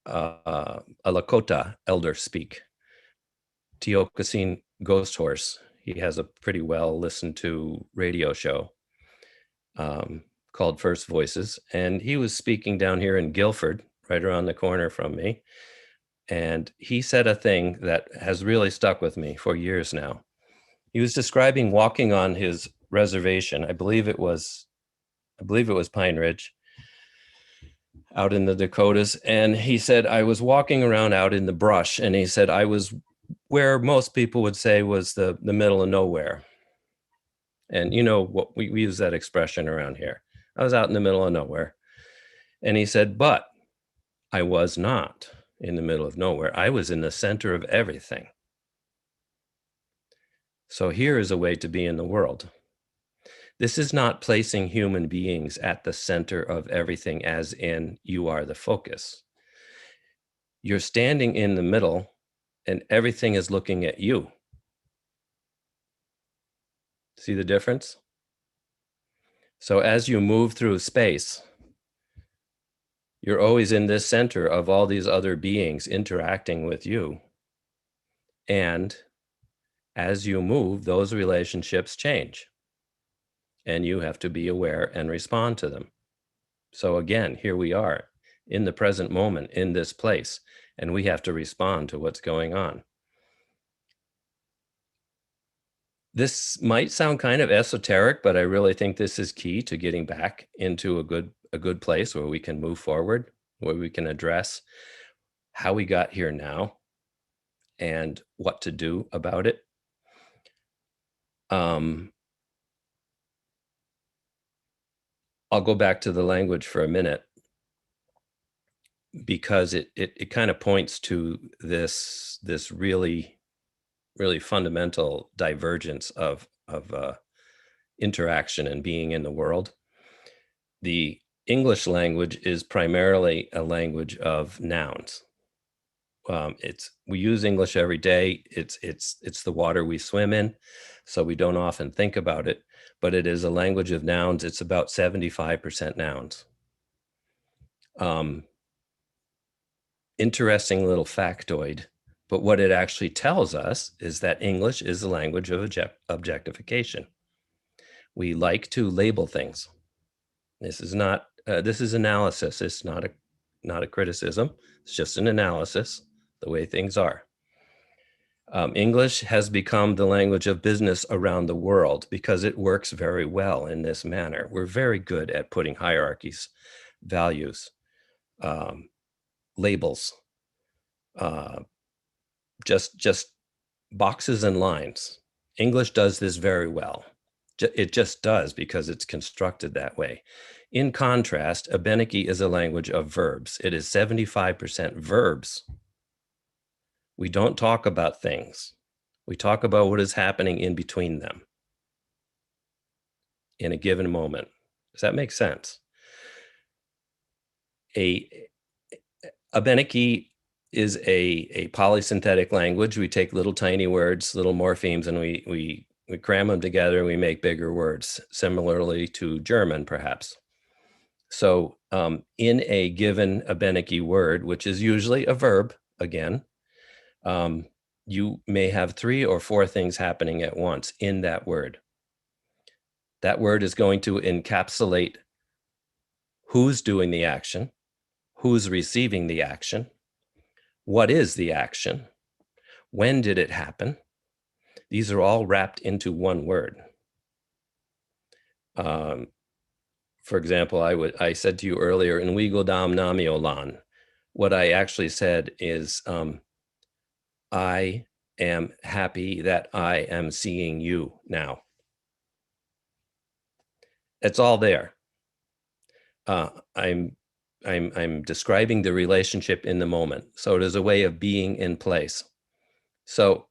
a Lakota elder speak, Tiokasin Ghost Horse. He has a pretty well listened to radio show called First Voices. And he was speaking down here in Guilford, right around the corner from me. And he said a thing that has really stuck with me for years now. He was describing walking on his reservation. I believe it was Pine Ridge out in the Dakotas. And he said, I was walking around out in the brush. And he said, I was where most people would say was the middle of nowhere. And you know what, we use that expression around here. I was out in the middle of nowhere. And he said, but I was not in the middle of nowhere. I was in the center of everything. So here is a way to be in the world. This is not placing human beings at the center of everything as in you are the focus. You're standing in the middle and everything is looking at you. See the difference? So as you move through space, you're always in this center of all these other beings interacting with you. And as you move, those relationships change. And you have to be aware and respond to them. So again, here we are in the present moment, in this place, and we have to respond to what's going on. This might sound kind of esoteric, but I really think this is key to getting back into a good place where we can move forward, where we can address how we got here now and what to do about it. I'll go back to the language for a minute because it kind of points to this really fundamental divergence of interaction and being in the world. The English language is primarily a language of nouns. We use English every day. It's the water we swim in, so we don't often think about it, but it is a language of nouns. It's about 75% nouns. Interesting little factoid, but what it actually tells us is that English is the language of objectification. We like to label things. This is not, this is analysis. It's not a criticism. It's just an analysis, the way things are. English has become the language of business around the world because it works very well in this manner. We're very good at putting hierarchies, values, labels, just boxes and lines. English does this very well. It just does because it's constructed that way. In contrast, Abenaki is a language of verbs. It is 75% verbs. We don't talk about things. We talk about what is happening in between them in a given moment. Does that make sense? Abenaki is a polysynthetic language. We take little tiny words, little morphemes, and we cram them together and we make bigger words, similarly to German, perhaps. So in a given Abenaki word, which is usually a verb, again, you may have 3 or 4 things happening at once in that word. That word is going to encapsulate who's doing the action, who's receiving the action, what is the action, when did it happen. These are all wrapped into one word. For example, I said to you earlier, in Wigodam Namiolan, what I actually said is, I am happy that I am seeing you now. It's all there. I'm describing the relationship in the moment. So it is a way of being in place. So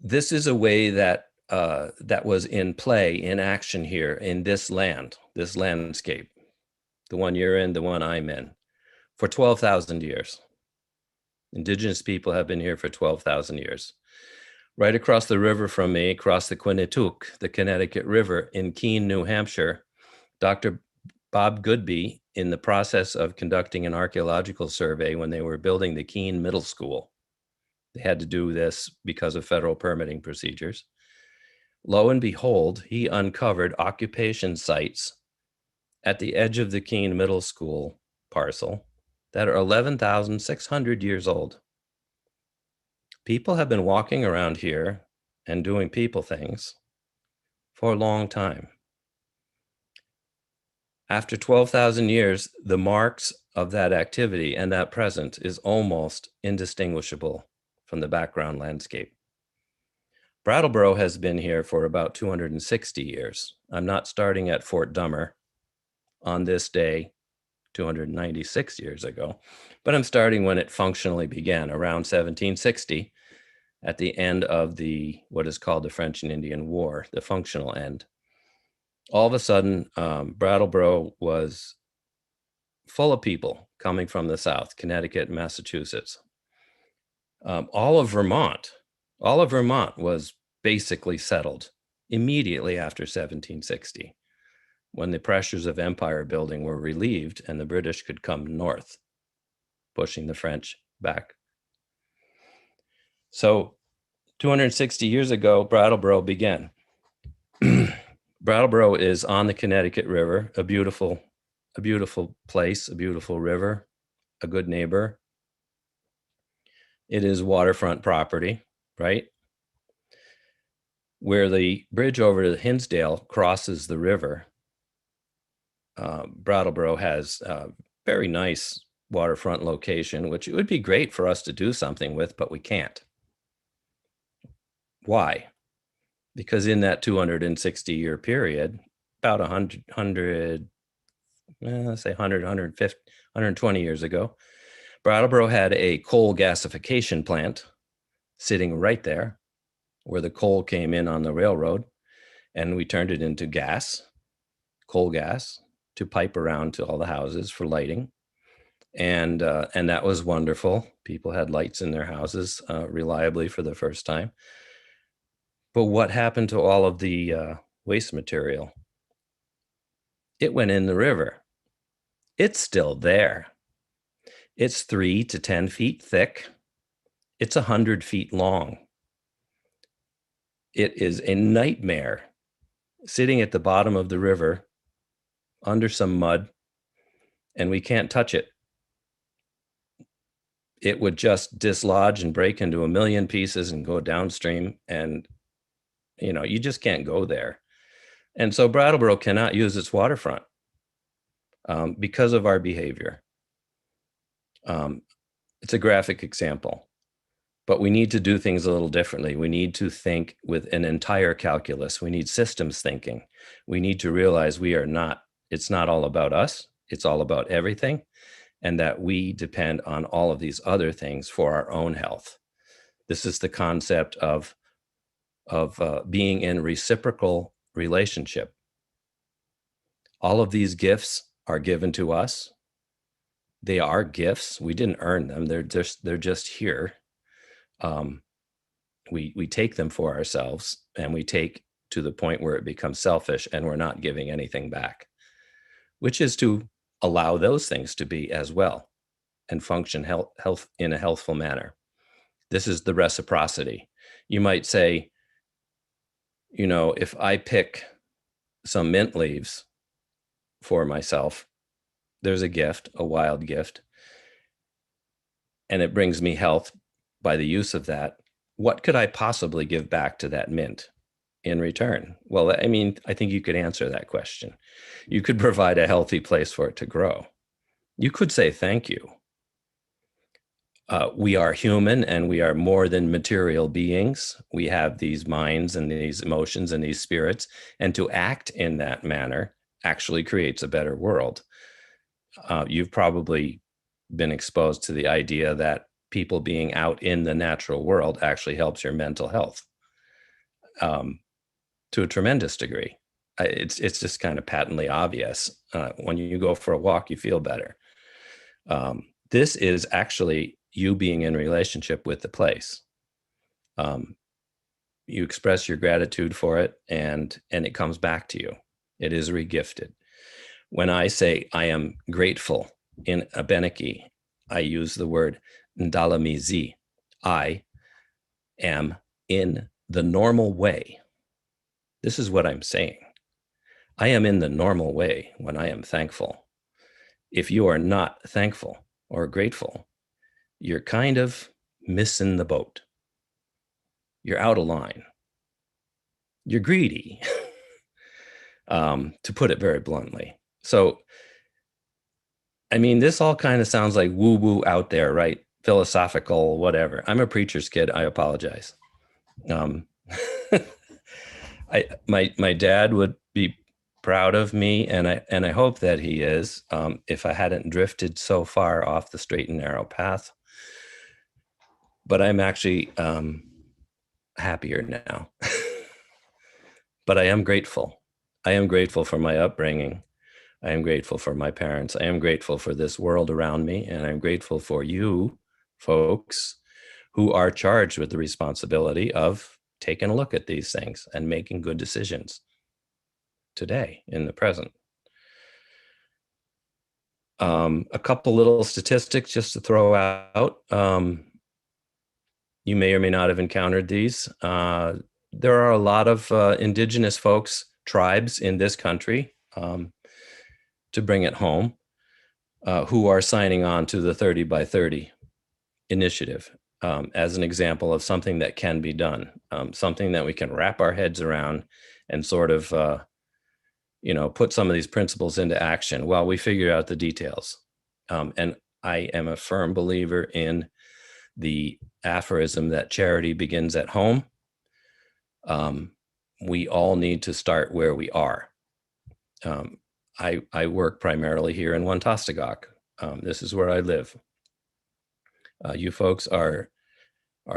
this is a way that that was in play, in action here in this land, this landscape, the one you're in, the one I'm in, for 12,000 years. Indigenous people have been here for 12,000 years. Right across the river from me, across the Quinnipiac, the Connecticut River in Keene, New Hampshire, Dr. Bob Goodby, in the process of conducting an archaeological survey when they were building the Keene Middle School, they had to do this because of federal permitting procedures. Lo and behold, he uncovered occupation sites at the edge of the Keene Middle School parcel that are 11,600 years old. People have been walking around here and doing people things for a long time. After 12,000 years, the marks of that activity and that presence is almost indistinguishable from the background landscape. Brattleboro has been here for about 260 years. I'm not starting at Fort Dummer on this day 296 years ago, but I'm starting when it functionally began, around 1760, at the end of what is called the French and Indian War, the functional end. All of a sudden, Brattleboro was full of people coming from the South, Connecticut, Massachusetts. All of Vermont was basically settled immediately after 1760, when the pressures of empire building were relieved and the British could come north, pushing the French back. So 260 years ago, Brattleboro began. Brattleboro is on the Connecticut River, a beautiful place, a beautiful river, a good neighbor. It is waterfront property, right? Where the bridge over to Hinsdale crosses the river, Brattleboro has a very nice waterfront location, which it would be great for us to do something with, but we can't. Why? Because in that 260-year period, about 150, 120 years ago, Brattleboro had a coal gasification plant sitting right there where the coal came in on the railroad, and we turned it into gas, coal gas, to pipe around to all the houses for lighting. And that was wonderful. People had lights in their houses reliably for the first time. But what happened to all of the waste material? It went in the river. It's still there. It's 3 to 10 feet thick. It's 100 feet long. It is a nightmare sitting at the bottom of the river under some mud, and we can't touch it. it would just dislodge and break into a million pieces and go downstream. And, you just can't go there. And so Brattleboro cannot use its waterfront because of our behavior. It's a graphic example, but we need to do things a little differently. We need to think with an entire calculus. We need systems thinking. We need to realize it's not all about us. It's all about everything. And that we depend on all of these other things for our own health. This is the concept of being in reciprocal relationship. All of these gifts are given to us. They are gifts. We didn't earn them. They're just here. We take them for ourselves, and we take to the point where it becomes selfish and we're not giving anything back, which is to allow those things to be as well and function health in a healthful manner. This is the reciprocity. You might say, if I pick some mint leaves for myself, there's a gift, a wild gift, and it brings me health by the use of that. What could I possibly give back to that mint in return? Well, I think you could answer that question. You could provide a healthy place for it to grow. You could say thank you. We are human, and we are more than material beings. We have these minds and these emotions and these spirits, and to act in that manner actually creates a better world. You've probably been exposed to the idea that people being out in the natural world actually helps your mental health to a tremendous degree. It's just kind of patently obvious. When you go for a walk, you feel better. This is actually you being in relationship with the place. You express your gratitude for it, and it comes back to you. It is regifted. When I say I am grateful in Abenaki, I use the word ndalamizi. I am in the normal way. This is what I'm saying. I am in the normal way when I am thankful. If you are not thankful or grateful, you're kind of missing the boat. You're out of line. You're greedy, to put it very bluntly. So, this all kind of sounds like woo-woo out there, right? Philosophical, whatever. I'm a preacher's kid. I apologize. My dad would be proud of me, and I hope that he is, if I hadn't drifted so far off the straight and narrow path. But I'm actually happier now. But I am grateful. I am grateful for my upbringing. I am grateful for my parents. I am grateful for this world around me. And I'm grateful for you folks who are charged with the responsibility of taking a look at these things and making good decisions today in the present. A couple little statistics just to throw out. You may or may not have encountered these. There are a lot of indigenous folks, tribes in this country, to bring it home, who are signing on to the 30 by 30 initiative as an example of something that can be done, something that we can wrap our heads around and sort of, put some of these principles into action while we figure out the details. And I am a firm believer in the aphorism that charity begins at home. We all need to start where we are. I work primarily here in Wantastagok. This is where I live. You folks are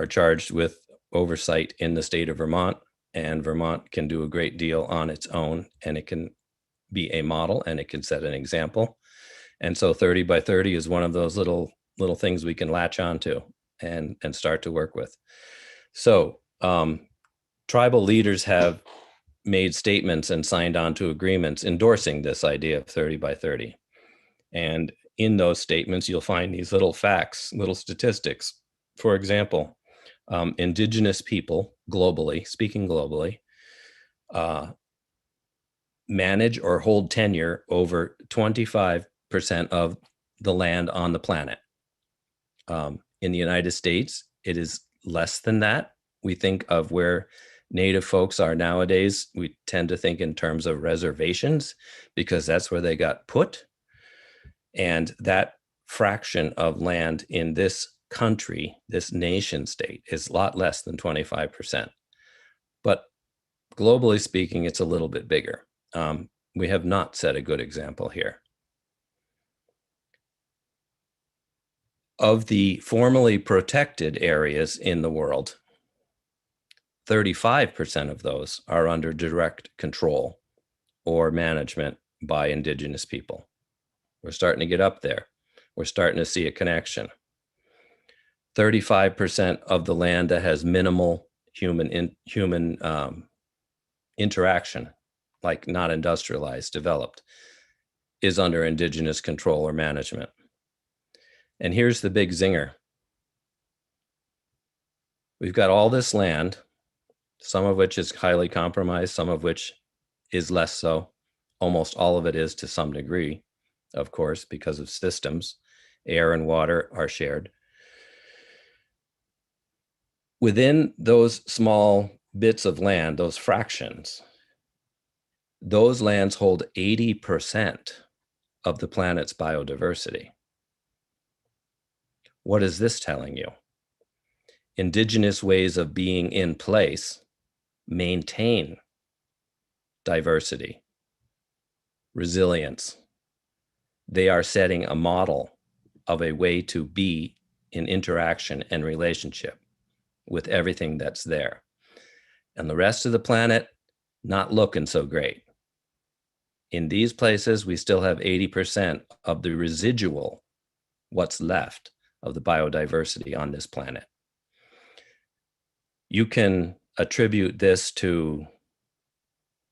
charged with oversight in the state of Vermont, and Vermont can do a great deal on its own, and it can be a model and it can set an example. And so 30 by 30 is one of those little things we can latch onto and start to work with. So tribal leaders have made statements and signed on to agreements endorsing this idea of 30 by 30. And in those statements, you'll find these little facts, little statistics. For example, indigenous people globally, speaking globally, manage or hold tenure over 25% of the land on the planet. In the United States, it is less than that. We think of where Native folks are nowadays, we tend to think in terms of reservations because that's where they got put. And that fraction of land in this country, this nation state, is a lot less than 25%. But globally speaking, it's a little bit bigger. We have not set a good example here. Of the formally protected areas in the world, 35% of those are under direct control or management by indigenous people. We're starting to get up there. We're starting to see a connection. 35% of the land that has minimal human interaction, like not industrialized, developed, is under indigenous control or management. And here's the big zinger. We've got all this land, some of which is highly compromised, some of which is less so. Almost all of it is to some degree, of course, because of systems. Air and water are shared. Within those small bits of land, those fractions, those lands hold 80% of the planet's biodiversity. What is this telling you? Indigenous ways of being in place maintain diversity, resilience. They are setting a model of a way to be in interaction and relationship with everything that's there. And the rest of the planet, not looking so great. In these places, we still have 80% of the residual, what's left of the biodiversity on this planet. You can attribute this to,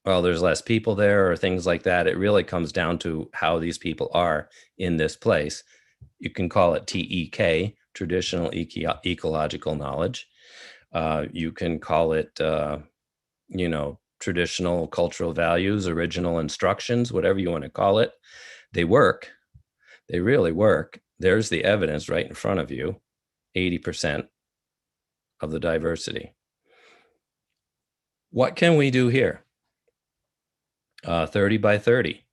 well, there's less people there or things like that. It really comes down to how these people are in this place. You can call it TEK, traditional ecological knowledge. You can call it, traditional cultural values, original instructions, whatever you want to call it. They work. They really work. There's the evidence right in front of you, 80% of the diversity. What can we do here? 30 by 30.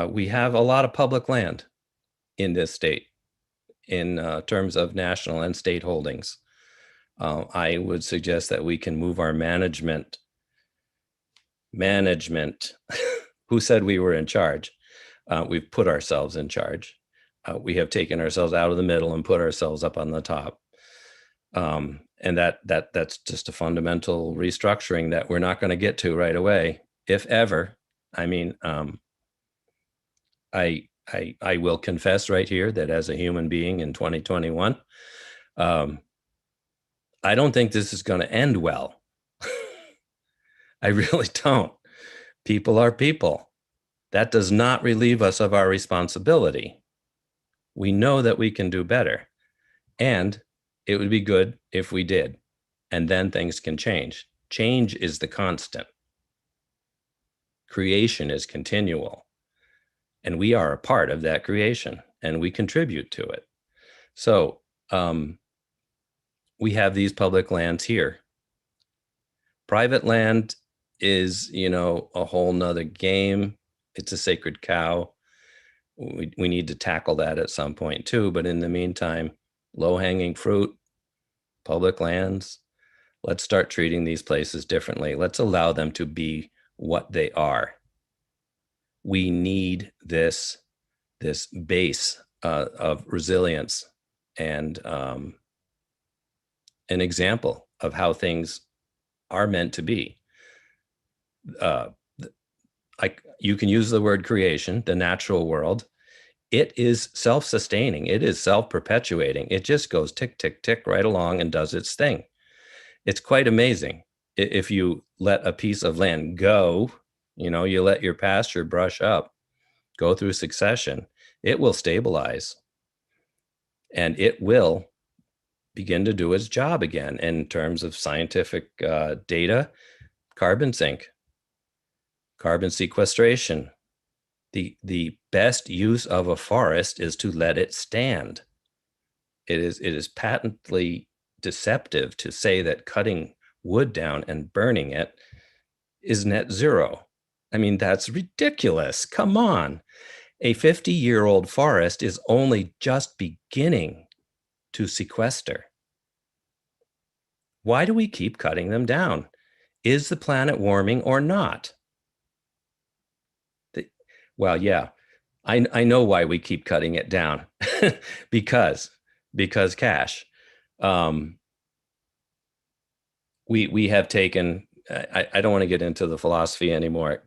We have a lot of public land in this state in terms of national and state holdings. I would suggest that we can move our management, who said we were in charge? We've put ourselves in charge. We have taken ourselves out of the middle and put ourselves up on the top. And that's just a fundamental restructuring that we're not going to get to right away, if ever. I mean, I will confess right here that as a human being in 2021, I don't think this is going to end well. I really don't. People are people. That does not relieve us of our responsibility. We know that we can do better. And it would be good if we did. And then things can change. Change is the constant. Creation is continual. And we are a part of that creation, and we contribute to it. So we have these public lands here. Private land is, a whole nother game. It's a sacred cow. We need to tackle that at some point too. But in the meantime, low-hanging fruit, public lands, let's start treating these places differently. Let's allow them to be what they are. We need this base of resilience and an example of how things are meant to be. You can use the word creation, the natural world. It is self-sustaining. It is self-perpetuating. It just goes tick, tick, tick right along and does its thing. It's quite amazing. If you let a piece of land go, you let your pasture brush up, go through succession, it will stabilize. And it will begin to do its job again in terms of scientific data, carbon sink, carbon sequestration. The best use of a forest is to let it stand. It is patently deceptive to say that cutting wood down and burning it is net zero. I mean, that's ridiculous. Come on. A 50-year-old forest is only just beginning to sequester. Why do we keep cutting them down? Is the planet warming or not? Well, yeah, I know why we keep cutting it down. because cash. We have taken, I don't want to get into the philosophy anymore.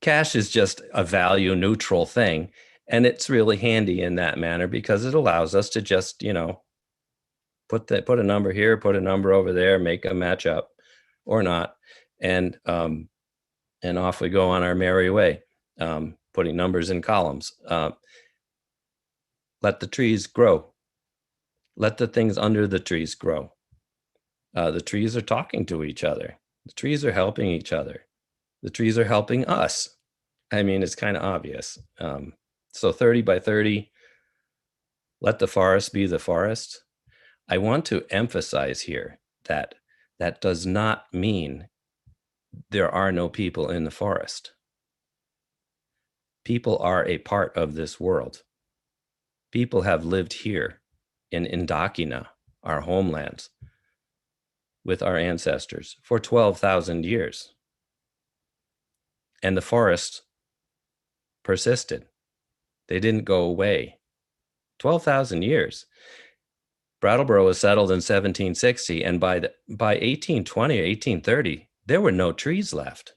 Cash is just a value neutral thing. And it's really handy in that manner because it allows us to just, put a number here, put a number over there, make them match up or not. And off we go on our merry way, putting numbers in columns. Let the trees grow. Let the things under the trees grow. The trees are talking to each other. The trees are helping each other. The trees are helping us. I mean, it's kind of obvious. So 30 by 30, let the forest be the forest. I want to emphasize here that that does not mean there are no people in the forest. People are a part of this world. People have lived here in Indokina, our homelands, with our ancestors for 12,000 years. And the forests persisted. They didn't go away. 12,000 years. Brattleboro was settled in 1760, and by 1820 or 1830, there were no trees left.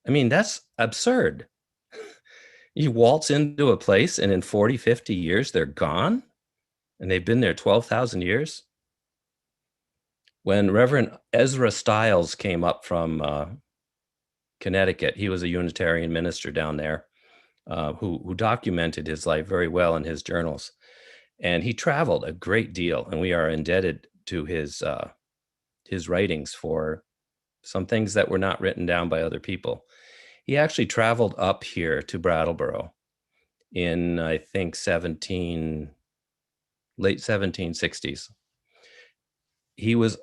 I mean, that's absurd. You waltz into a place and in 40, 50 years, they're gone? And they've been there 12,000 years? When Reverend Ezra Stiles came up from Connecticut, he was a Unitarian minister down there who documented his life very well in his journals. And he traveled a great deal, and we are indebted to his writings for some things that were not written down by other people. He actually traveled up here to Brattleboro in, I think, late 1760s. He was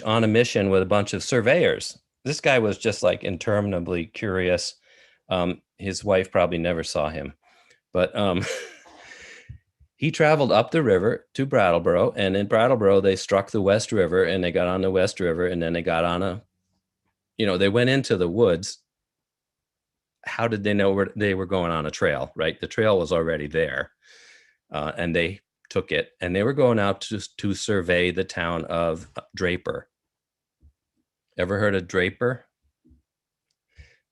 on a mission with a bunch of surveyors. This guy was just like interminably curious. His wife probably never saw him, but he traveled up the river to Brattleboro, and in Brattleboro, they struck the West River, and they got on the West River, and then they got on they went into the woods. How did they know where they were going on a trail, right? The trail was already there, and they took it, and they were going out to survey the town of Draper. Ever heard of Draper?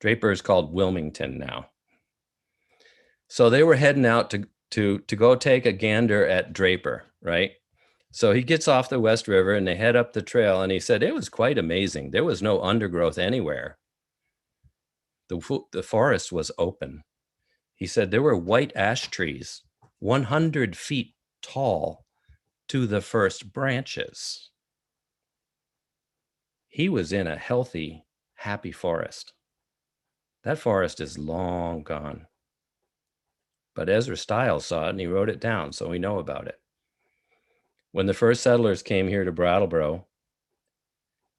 Draper is called Wilmington now. So they were heading out to go take a gander at Draper, right? So he gets off the West River and they head up the trail, and he said it was quite amazing. There was no undergrowth anywhere. The forest was open. He said there were white ash trees, 100 feet tall to the first branches. He was in a healthy, happy forest. That forest is long gone. But Ezra Stiles saw it and he wrote it down, so we know about it. When the first settlers came here to Brattleboro,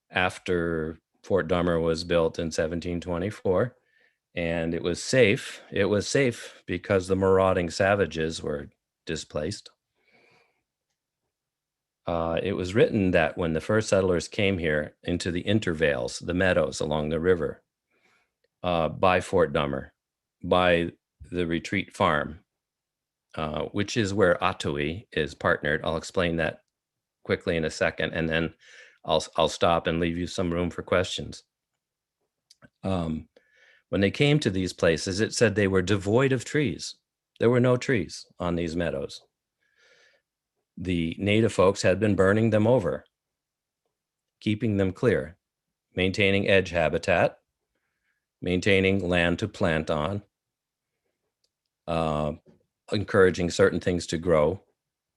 after Fort Dummer was built in 1724, and it was safe because the marauding savages were displaced. It was written that when the first settlers came here into the intervales, the meadows along the river, by Fort Dummer, by the Retreat Farm, which is where Atui is partnered. I'll explain that quickly in a second, and then I'll stop and leave you some room for questions. When they came to these places, it said they were devoid of trees. There were no trees on these meadows. The native folks had been burning them over, keeping them clear, maintaining edge habitat, maintaining land to plant on, encouraging certain things to grow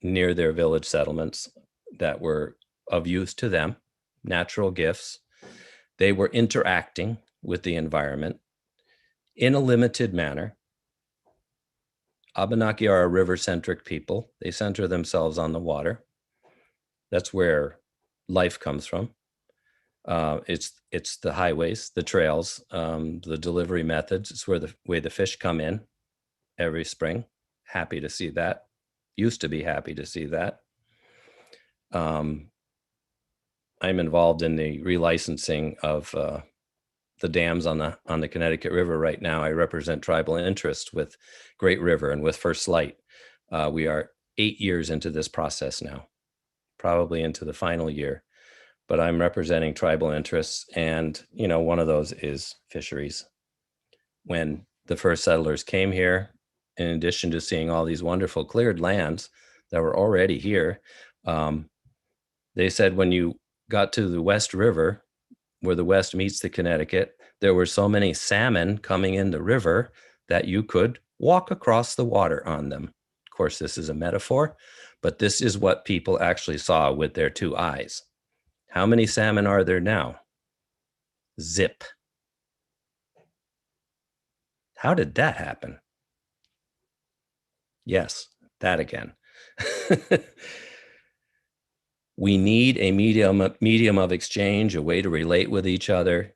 near their village settlements that were of use to them, natural gifts. They were interacting with the environment in a limited manner. Abenaki are a river-centric people. They center themselves on the water. That's where life comes from. It's the highways, the trails, the delivery methods. It's where the way the fish come in every spring. Happy to see that. Used to be happy to see that. I'm involved in the relicensing of the dams on the Connecticut River right now. I represent tribal interest with Great River and with First Light. We are 8 years into this process now, probably into the final year, but I'm representing tribal interests. And, you know, one of those is fisheries. When the first settlers came here, in addition to seeing all these wonderful cleared lands that were already here, they said when you got to the West River, where the West meets the Connecticut, there were so many salmon coming in the river that you could walk across the water on them. Of course, this is a metaphor, but this is what people actually saw with their 2 eyes. How many salmon are there now? Zip. How did that happen? Yes, that again. We need a medium of exchange, a way to relate with each other.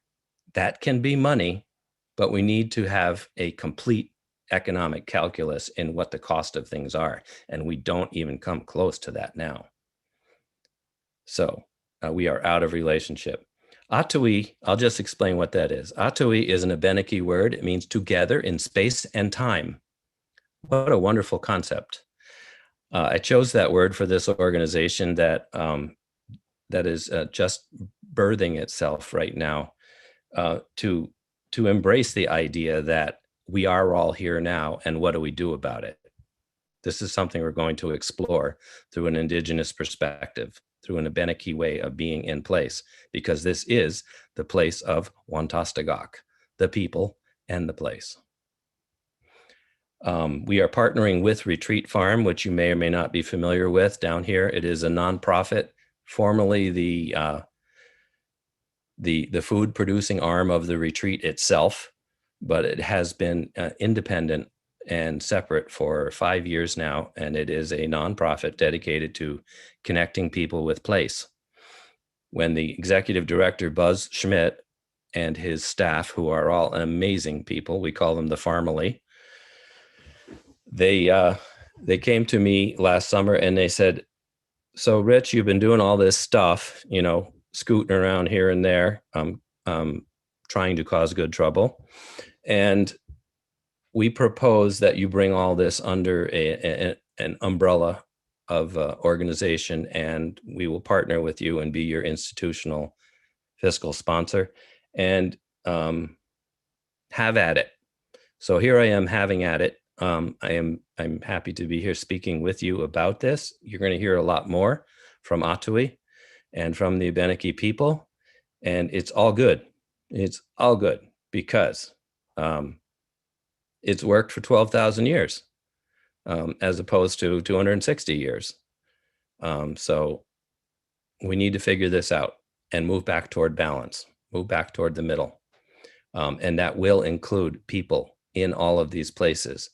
That can be money, but we need to have a complete economic calculus in what the cost of things are. And we don't even come close to that now. So we are out of relationship. Atui, I'll just explain what that is. Atui is an Abenaki word. It means together in space and time. What a wonderful concept. I chose that word for this organization that is just birthing itself right now to embrace the idea that we are all here now, and what do we do about it? This is something we're going to explore through an Indigenous perspective, through an Abenaki way of being in place, because this is the place of Wantastagak, the people and the place. We are partnering with Retreat Farm, which you may or may not be familiar with down here. It is a nonprofit, formerly the food producing arm of the retreat itself, but it has been independent and separate for 5 years now. And it is a nonprofit dedicated to connecting people with place. When the executive director, Buzz Schmidt, and his staff, who are all amazing people, we call them the Farmily, they came to me last summer and they said, so Rich, you've been doing all this stuff, you know, scooting around here and there, trying to cause good trouble. And we propose that you bring all this under an umbrella of organization, and we will partner with you and be your institutional fiscal sponsor and have at it. So here I am having at it. I'm happy to be here speaking with you about this. You're going to hear a lot more from Atui and from the Abenaki people, and it's all good. It's all good because it's worked for 12,000 years as opposed to 260 years. So we need to figure this out and move back toward balance, move back toward the middle. And that will include people in all of these places.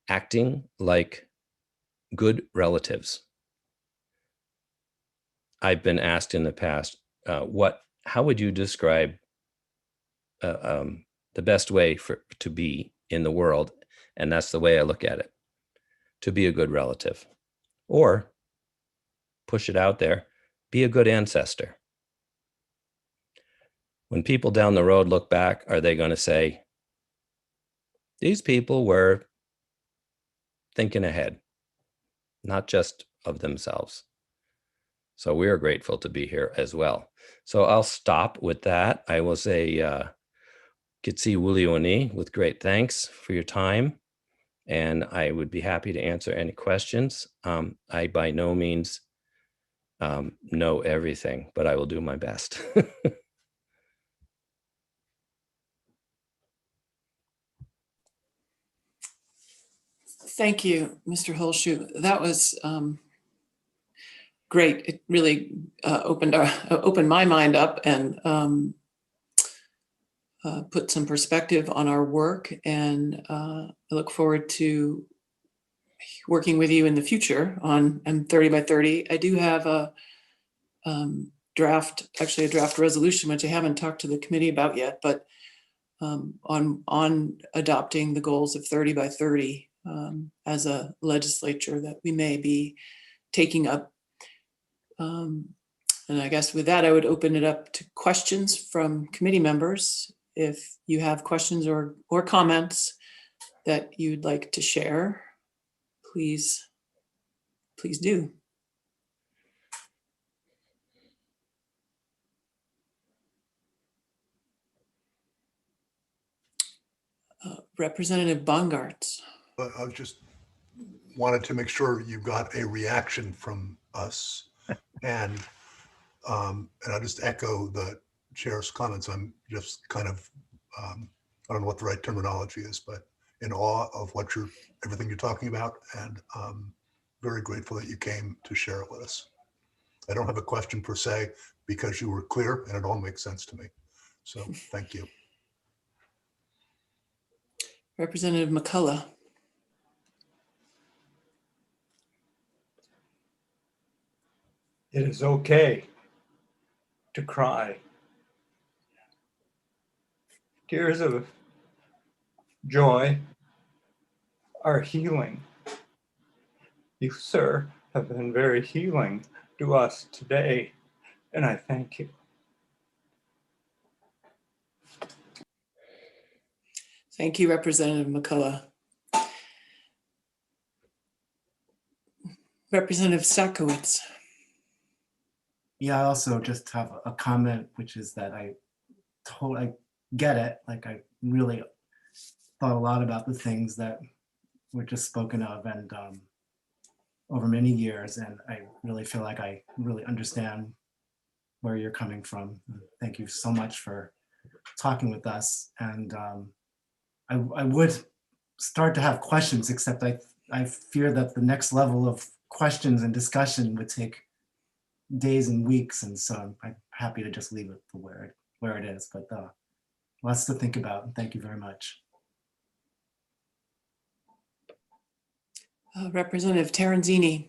Acting like good relatives. I've been asked in the past, how would you describe the best way to be in the world? And that's the way I look at it, to be a good relative, or push it out there, be a good ancestor. When people down the road look back, are they going to say, these people were thinking ahead, not just of themselves? So we are grateful to be here as well. So I'll stop with that. I will say, Kitsi Wulioni, with great thanks for your time. And I would be happy to answer any questions. I by no means know everything, but I will do my best. Thank you, Mr. Holschuh. That was great. It really opened my mind up, and put some perspective on our work, and I look forward to working with you in the future on M30 by 30. I do have a draft resolution, which I haven't talked to the committee about yet, but on adopting the goals of 30 by 30 as a legislature that we may be taking up. And I guess with that, I would open it up to questions from committee members. If you have questions or comments that you'd like to share, please do. Representative Bongartz. But I just wanted to make sure you got a reaction from us. And I'll just echo the chair's comments. I'm just kind of, I don't know what the right terminology is, but in awe of everything you're talking about, and very grateful that you came to share it with us. I don't have a question per se, because you were clear and it all makes sense to me. So thank you. Representative McCullough. It is okay to cry. Tears of joy are healing. You, sir, have been very healing to us today, and I thank you. Thank you, Representative McCullough. Representative Sakowicz. Yeah, I also just have a comment, which is that I get it. Like, I really thought a lot about the things that were just spoken of, and over many years, and I really feel like I really understand where you're coming from. Thank you so much for talking with us. And I would start to have questions, except I fear that the next level of questions and discussion would take days and weeks, and so I'm happy to just leave it where it is, but lots to think about, and thank you very much. Representative Terenzini.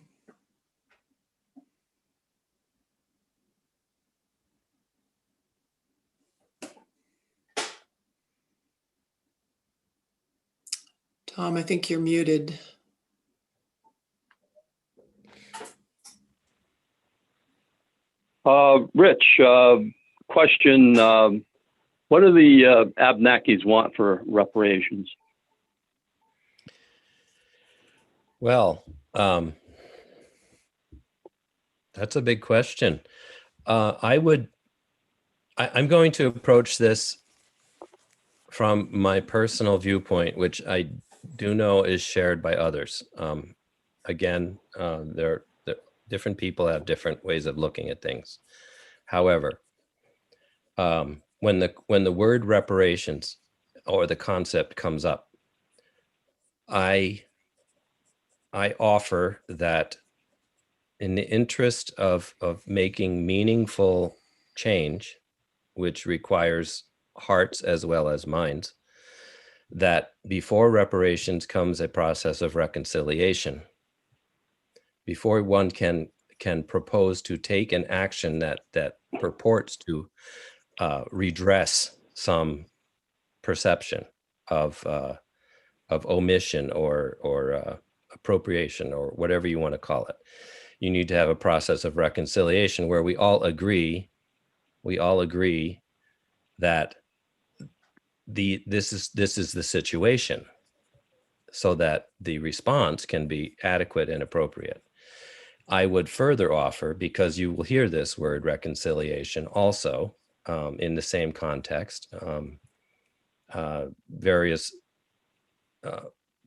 Tom, I think you're muted. Rich, question, what do the Abnakis want for reparations? Well, that's a big question. I'm going to approach this from my personal viewpoint, which I do know is shared by others. Again, different people have different ways of looking at things. However, when the word reparations or the concept comes up, I offer that in the interest of making meaningful change, which requires hearts as well as minds, that before reparations comes a process of reconciliation. Before one can propose to take an action that purports to redress some perception of omission or appropriation, or whatever you want to call it, you need to have a process of reconciliation where we all agree that this is the situation, so that the response can be adequate and appropriate. I would further offer, because you will hear this word reconciliation also in the same context, various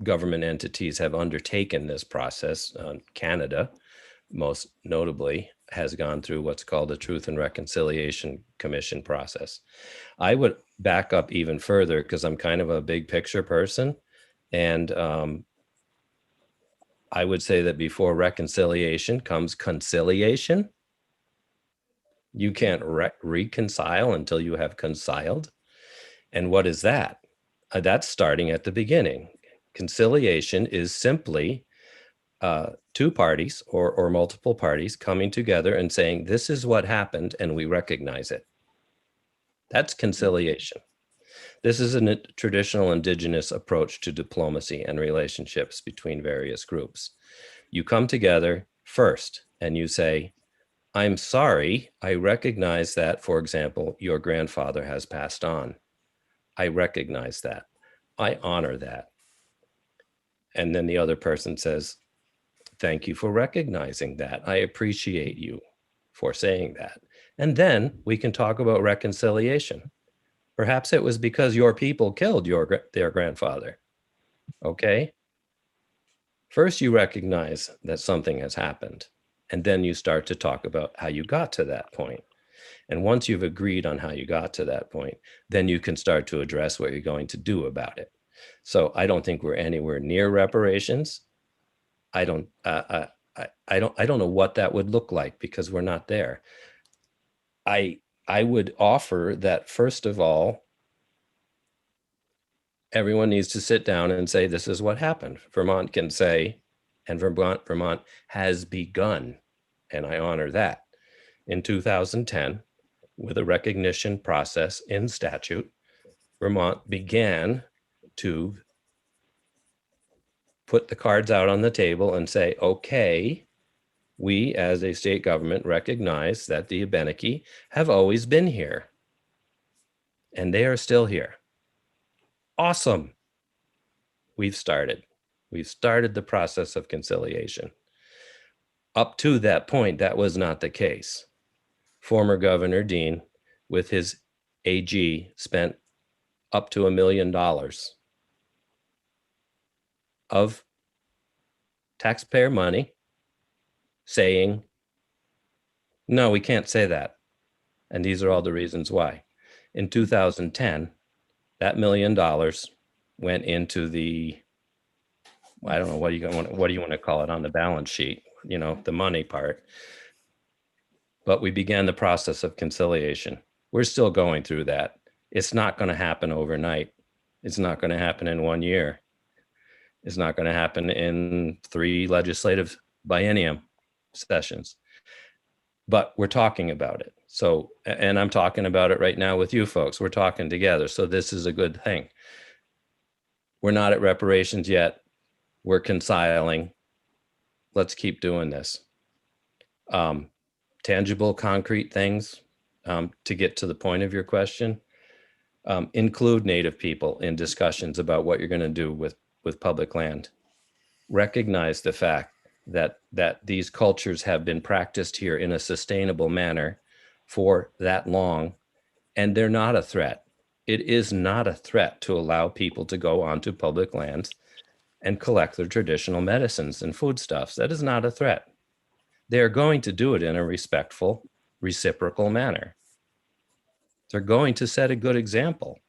government entities have undertaken this process. Canada, most notably, has gone through what's called the Truth and Reconciliation Commission process. I would back up even further, because I'm kind of a big picture person, and I would say that before reconciliation comes conciliation. You can't reconcile until you have conciled. And what is that? That's starting at the beginning. Conciliation is simply two parties or multiple parties coming together and saying, this is what happened and we recognize it. That's conciliation. This is a traditional indigenous approach to diplomacy and relationships between various groups. You come together first and you say, I'm sorry, I recognize that, for example, your grandfather has passed on. I recognize that. I honor that. And then the other person says, thank you for recognizing that. I appreciate you for saying that. And then we can talk about reconciliation. Perhaps it was because your people killed their grandfather. Okay? First, you recognize that something has happened, and then you start to talk about how you got to that point. And once you've agreed on how you got to that point, then you can start to address what you're going to do about it. So I don't think we're anywhere near reparations. I don't know what that would look like because we're not there. I would offer that, first of all, everyone needs to sit down and say, this is what happened. Vermont can say, and Vermont has begun, and I honor that. In 2010, with a recognition process in statute, Vermont began to put the cards out on the table and say, okay, we as a state government recognize that the Abenaki have always been here, and they are still here. Awesome. We've started the process of conciliation. Up to that point, that was not the case. Former Governor Dean, with his AG, spent up to $1 million of taxpayer money saying, no, we can't say that. And these are all the reasons why. In 2010, that $1 million went into the, I don't know, what do you want to call it on the balance sheet, you know, the money part. But we began the process of conciliation. We're still going through that. It's not going to happen overnight. It's not going to happen in 1 year. It's not going to happen in 3 legislative biennium sessions. But we're talking about it. So, and I'm talking about it right now with you folks. We're talking together. So this is a good thing. We're not at reparations yet. We're reconciling. Let's keep doing this. Tangible, concrete things, to get to the point of your question, include Native people in discussions about what you're going to do with public land. Recognize the fact that these cultures have been practiced here in a sustainable manner for that long, and they're not a threat. It is not a threat to allow people to go onto public lands and collect their traditional medicines and foodstuffs. That is not a threat. They're going to do it in a respectful, reciprocal manner. They're going to set a good example.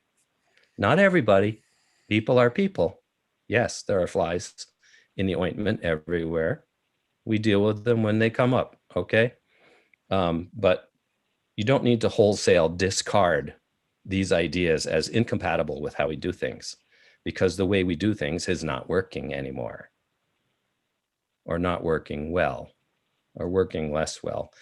Not everybody. People are people. Yes, there are flies in the ointment everywhere. We deal with them when they come up, okay? But you don't need to wholesale discard these ideas as incompatible with how we do things, because the way we do things is not working anymore, or not working well, or working less well.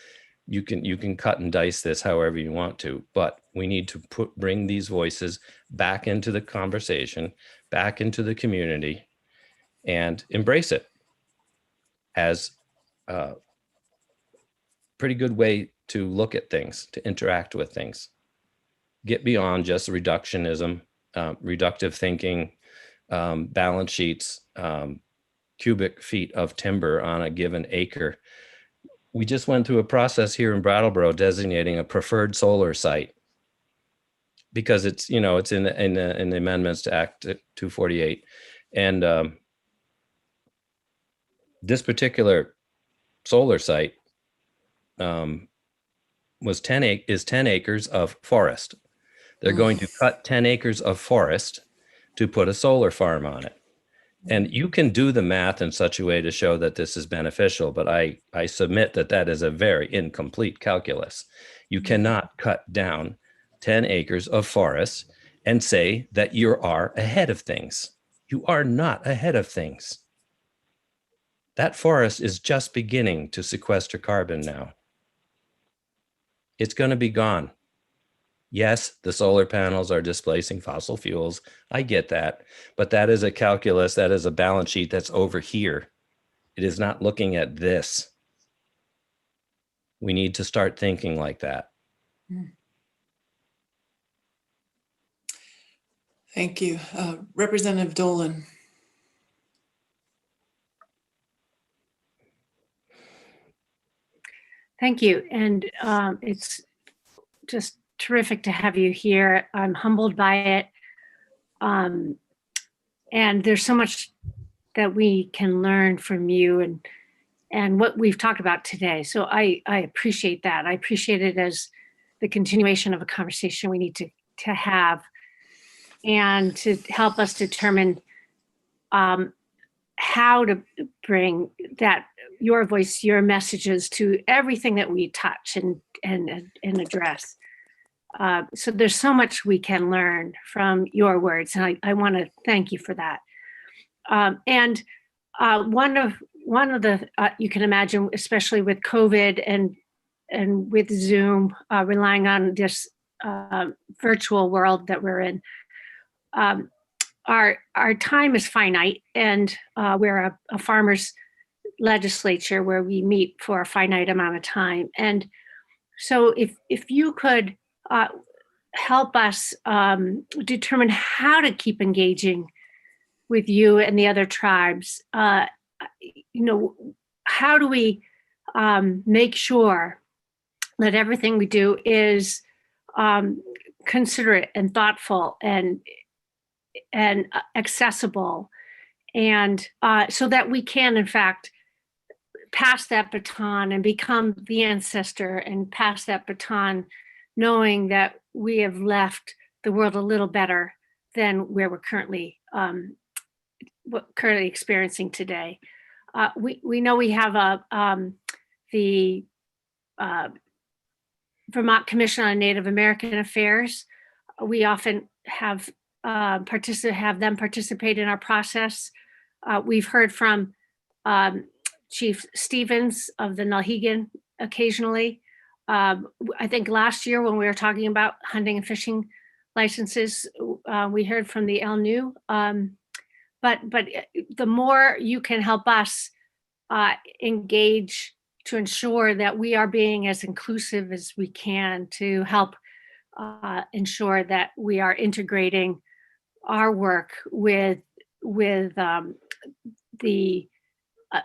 You can cut and dice this however you want to, but we need to bring these voices back into the conversation, back into the community, and embrace it as a pretty good way to look at things, to interact with things. Get beyond just reductionism, reductive thinking, balance sheets, cubic feet of timber on a given acre. We just went through a process here in Brattleboro designating a preferred solar site because it's, you know, it's in the amendments to Act 248. And this particular solar site is 10 acres of forest. They're going to cut 10 acres of forest to put a solar farm on it. And you can do the math in such a way to show that this is beneficial, but I submit that that is a very incomplete calculus. You cannot cut down 10 acres of forest and say that you are ahead of things. You are not ahead of things. That forest is just beginning to sequester carbon now. It's going to be gone. Yes, the solar panels are displacing fossil fuels. I get that. But that is a calculus, that is a balance sheet that's over here. It is not looking at this. We need to start thinking like that. Thank you. Representative Dolan. Thank you. And it's just terrific to have you here. I'm humbled by it. And there's so much that we can learn from you and what we've talked about today. So I appreciate that. I appreciate it as the continuation of a conversation we need to have and to help us determine how to bring that your voice, your messages to everything that we touch and address. So there's so much we can learn from your words, and I want to thank you for that. And one of the you can imagine, especially with COVID and with Zoom, relying on this virtual world that we're in. Our time is finite, and we're a farmers legislature where we meet for a finite amount of time. And so if you could help us determine how to keep engaging with you and the other tribes, how do we make sure that everything we do is considerate and thoughtful and accessible, and so that we can, in fact, pass that baton and become the ancestor and pass that baton, knowing that we have left the world a little better than where we're currently experiencing today. We know we have the Vermont Commission on Native American Affairs. We often have them participate in our process. We've heard from Chief Stevens of the Nalhegan occasionally. I think last year when we were talking about hunting and fishing licenses, we heard from the LNU. But the more you can help us engage to ensure that we are being as inclusive as we can to help ensure that we are integrating our work with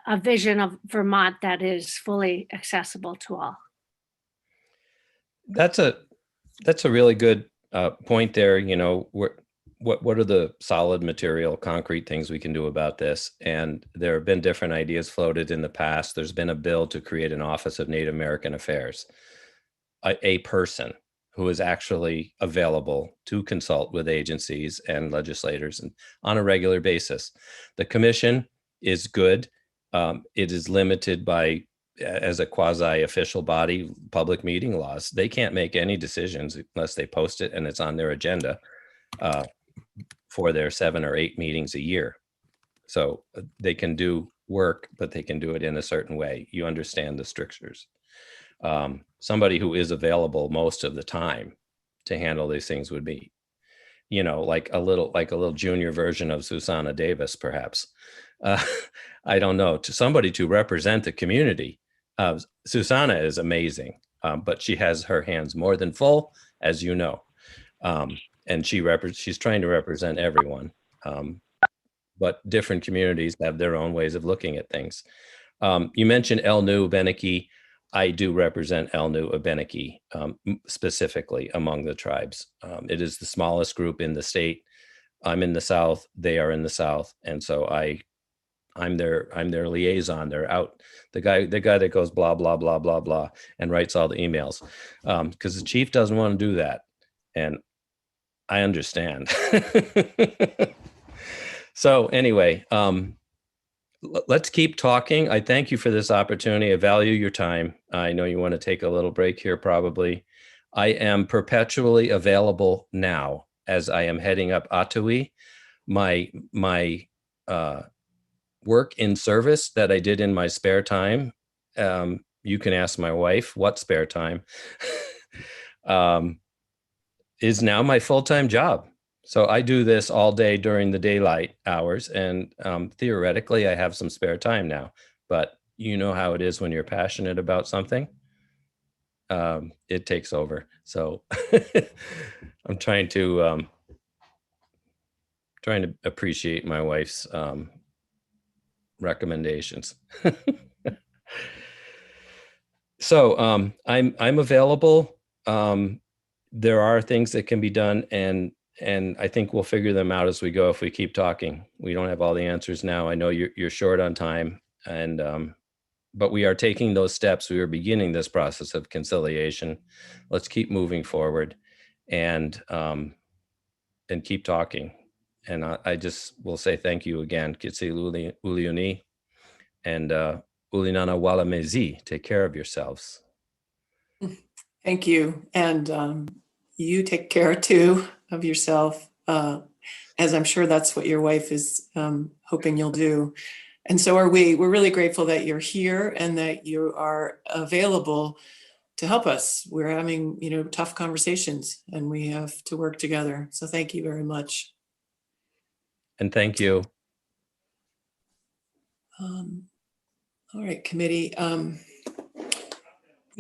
a vision of Vermont that is fully accessible to all. That's a really good point there. What are the solid material, concrete things we can do about this? And there have been different ideas floated in the past. There's been a bill to create an Office of Native American Affairs, a person who is actually available to consult with agencies and legislators and on a regular basis. The commission is good. It is limited by, as a quasi-official body, public meeting laws. They can't make any decisions unless they post it and it's on their agenda for their 7 or 8 meetings a year. So they can do work, but they can do it in a certain way. You understand the strictures. Somebody who is available most of the time to handle these things would be, like a little junior version of Susanna Davis, perhaps. I don't know, to somebody to represent the community. Susanna is amazing, but she has her hands more than full, as you know. And she's trying to represent everyone. But different communities have their own ways of looking at things. You mentioned Elnu Beneki. I do represent Elnu Beneki specifically among the tribes. It is the smallest group in the state. I'm in the South, they are in the South. And so I'm their liaison. They're out, the guy that goes blah, blah, blah, blah, blah, and writes all the emails. Because the chief doesn't want to do that. And I understand. So anyway, let's keep talking. I thank you for this opportunity. I value your time. I know you want to take a little break here probably. I am perpetually available now as I am heading up Atui, my work in service that I did in my spare time, you can ask my wife what spare time, is now my full-time job. So I do this all day during the daylight hours, and theoretically I have some spare time now, but you know how it is when you're passionate about something. It takes over. So I'm trying to appreciate my wife's recommendations. So I'm available. There are things that can be done, and I think we'll figure them out as we go if we keep talking. We don't have all the answers now. I know you're short on time, and but we are taking those steps. We are beginning this process of conciliation. Let's keep moving forward, and keep talking. And I just will say thank you again. Kitsi Uliuni and Ulinana Walamezi. Take care of yourselves. Thank you. And you take care too of yourself, as I'm sure that's what your wife is hoping you'll do. And so are we. We're really grateful that you're here and that you are available to help us. We're having, tough conversations, and we have to work together. So thank you very much. And thank you. All right, committee. We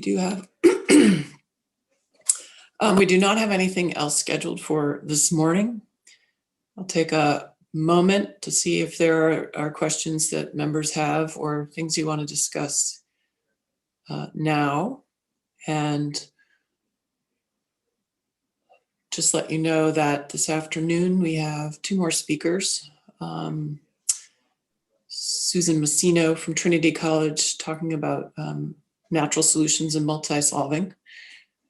do have, we do not have anything else scheduled for this morning. I'll take a moment to see if there are questions that members have or things you want to discuss now. And just let you know that this afternoon we have 2 more speakers. Susan Massino from Trinity College talking about natural solutions and multi-solving.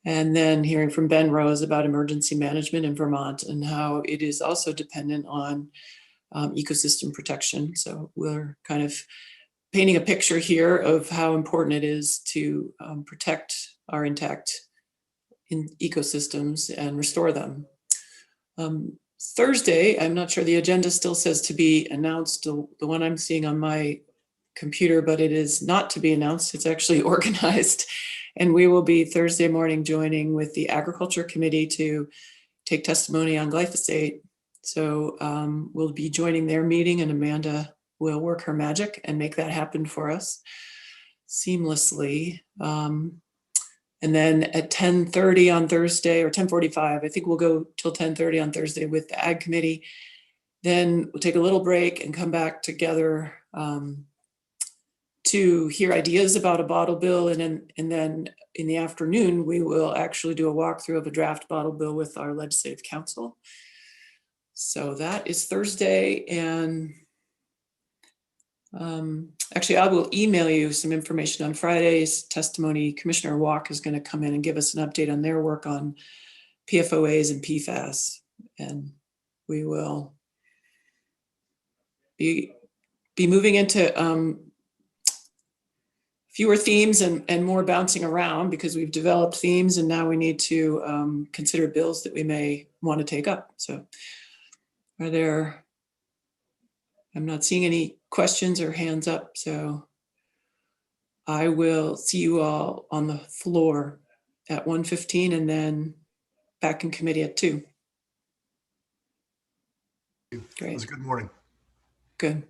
And then hearing from Ben Rose about emergency management in Vermont and how it is also dependent on ecosystem protection. So we're kind of painting a picture here of how important it is to protect our intact ecosystems and restore them. Thursday, I'm not sure the agenda still says to be announced, the one I'm seeing on my computer, but it is not to be announced. It's actually organized. And we will be Thursday morning joining with the Agriculture Committee to take testimony on glyphosate. So we'll be joining their meeting, and Amanda will work her magic and make that happen for us seamlessly. And then at 10:30 on Thursday, or 10:45, I think we'll go till 10:30 on Thursday with the Ag Committee. Then we'll take a little break and come back together to hear ideas about a bottle bill. And then in the afternoon, we will actually do a walkthrough of a draft bottle bill with our legislative council. So that is Thursday. And actually, I will email you some information on Friday's testimony. Commissioner Walk is going to come in and give us an update on their work on PFOAs and PFAS. And we will be moving into fewer themes and more bouncing around, because we've developed themes and now we need to consider bills that we may want to take up. So I'm not seeing any questions or hands up, so I will see you all on the floor at 1:15 and then back in committee at 2. It Great. was a good morning. Good.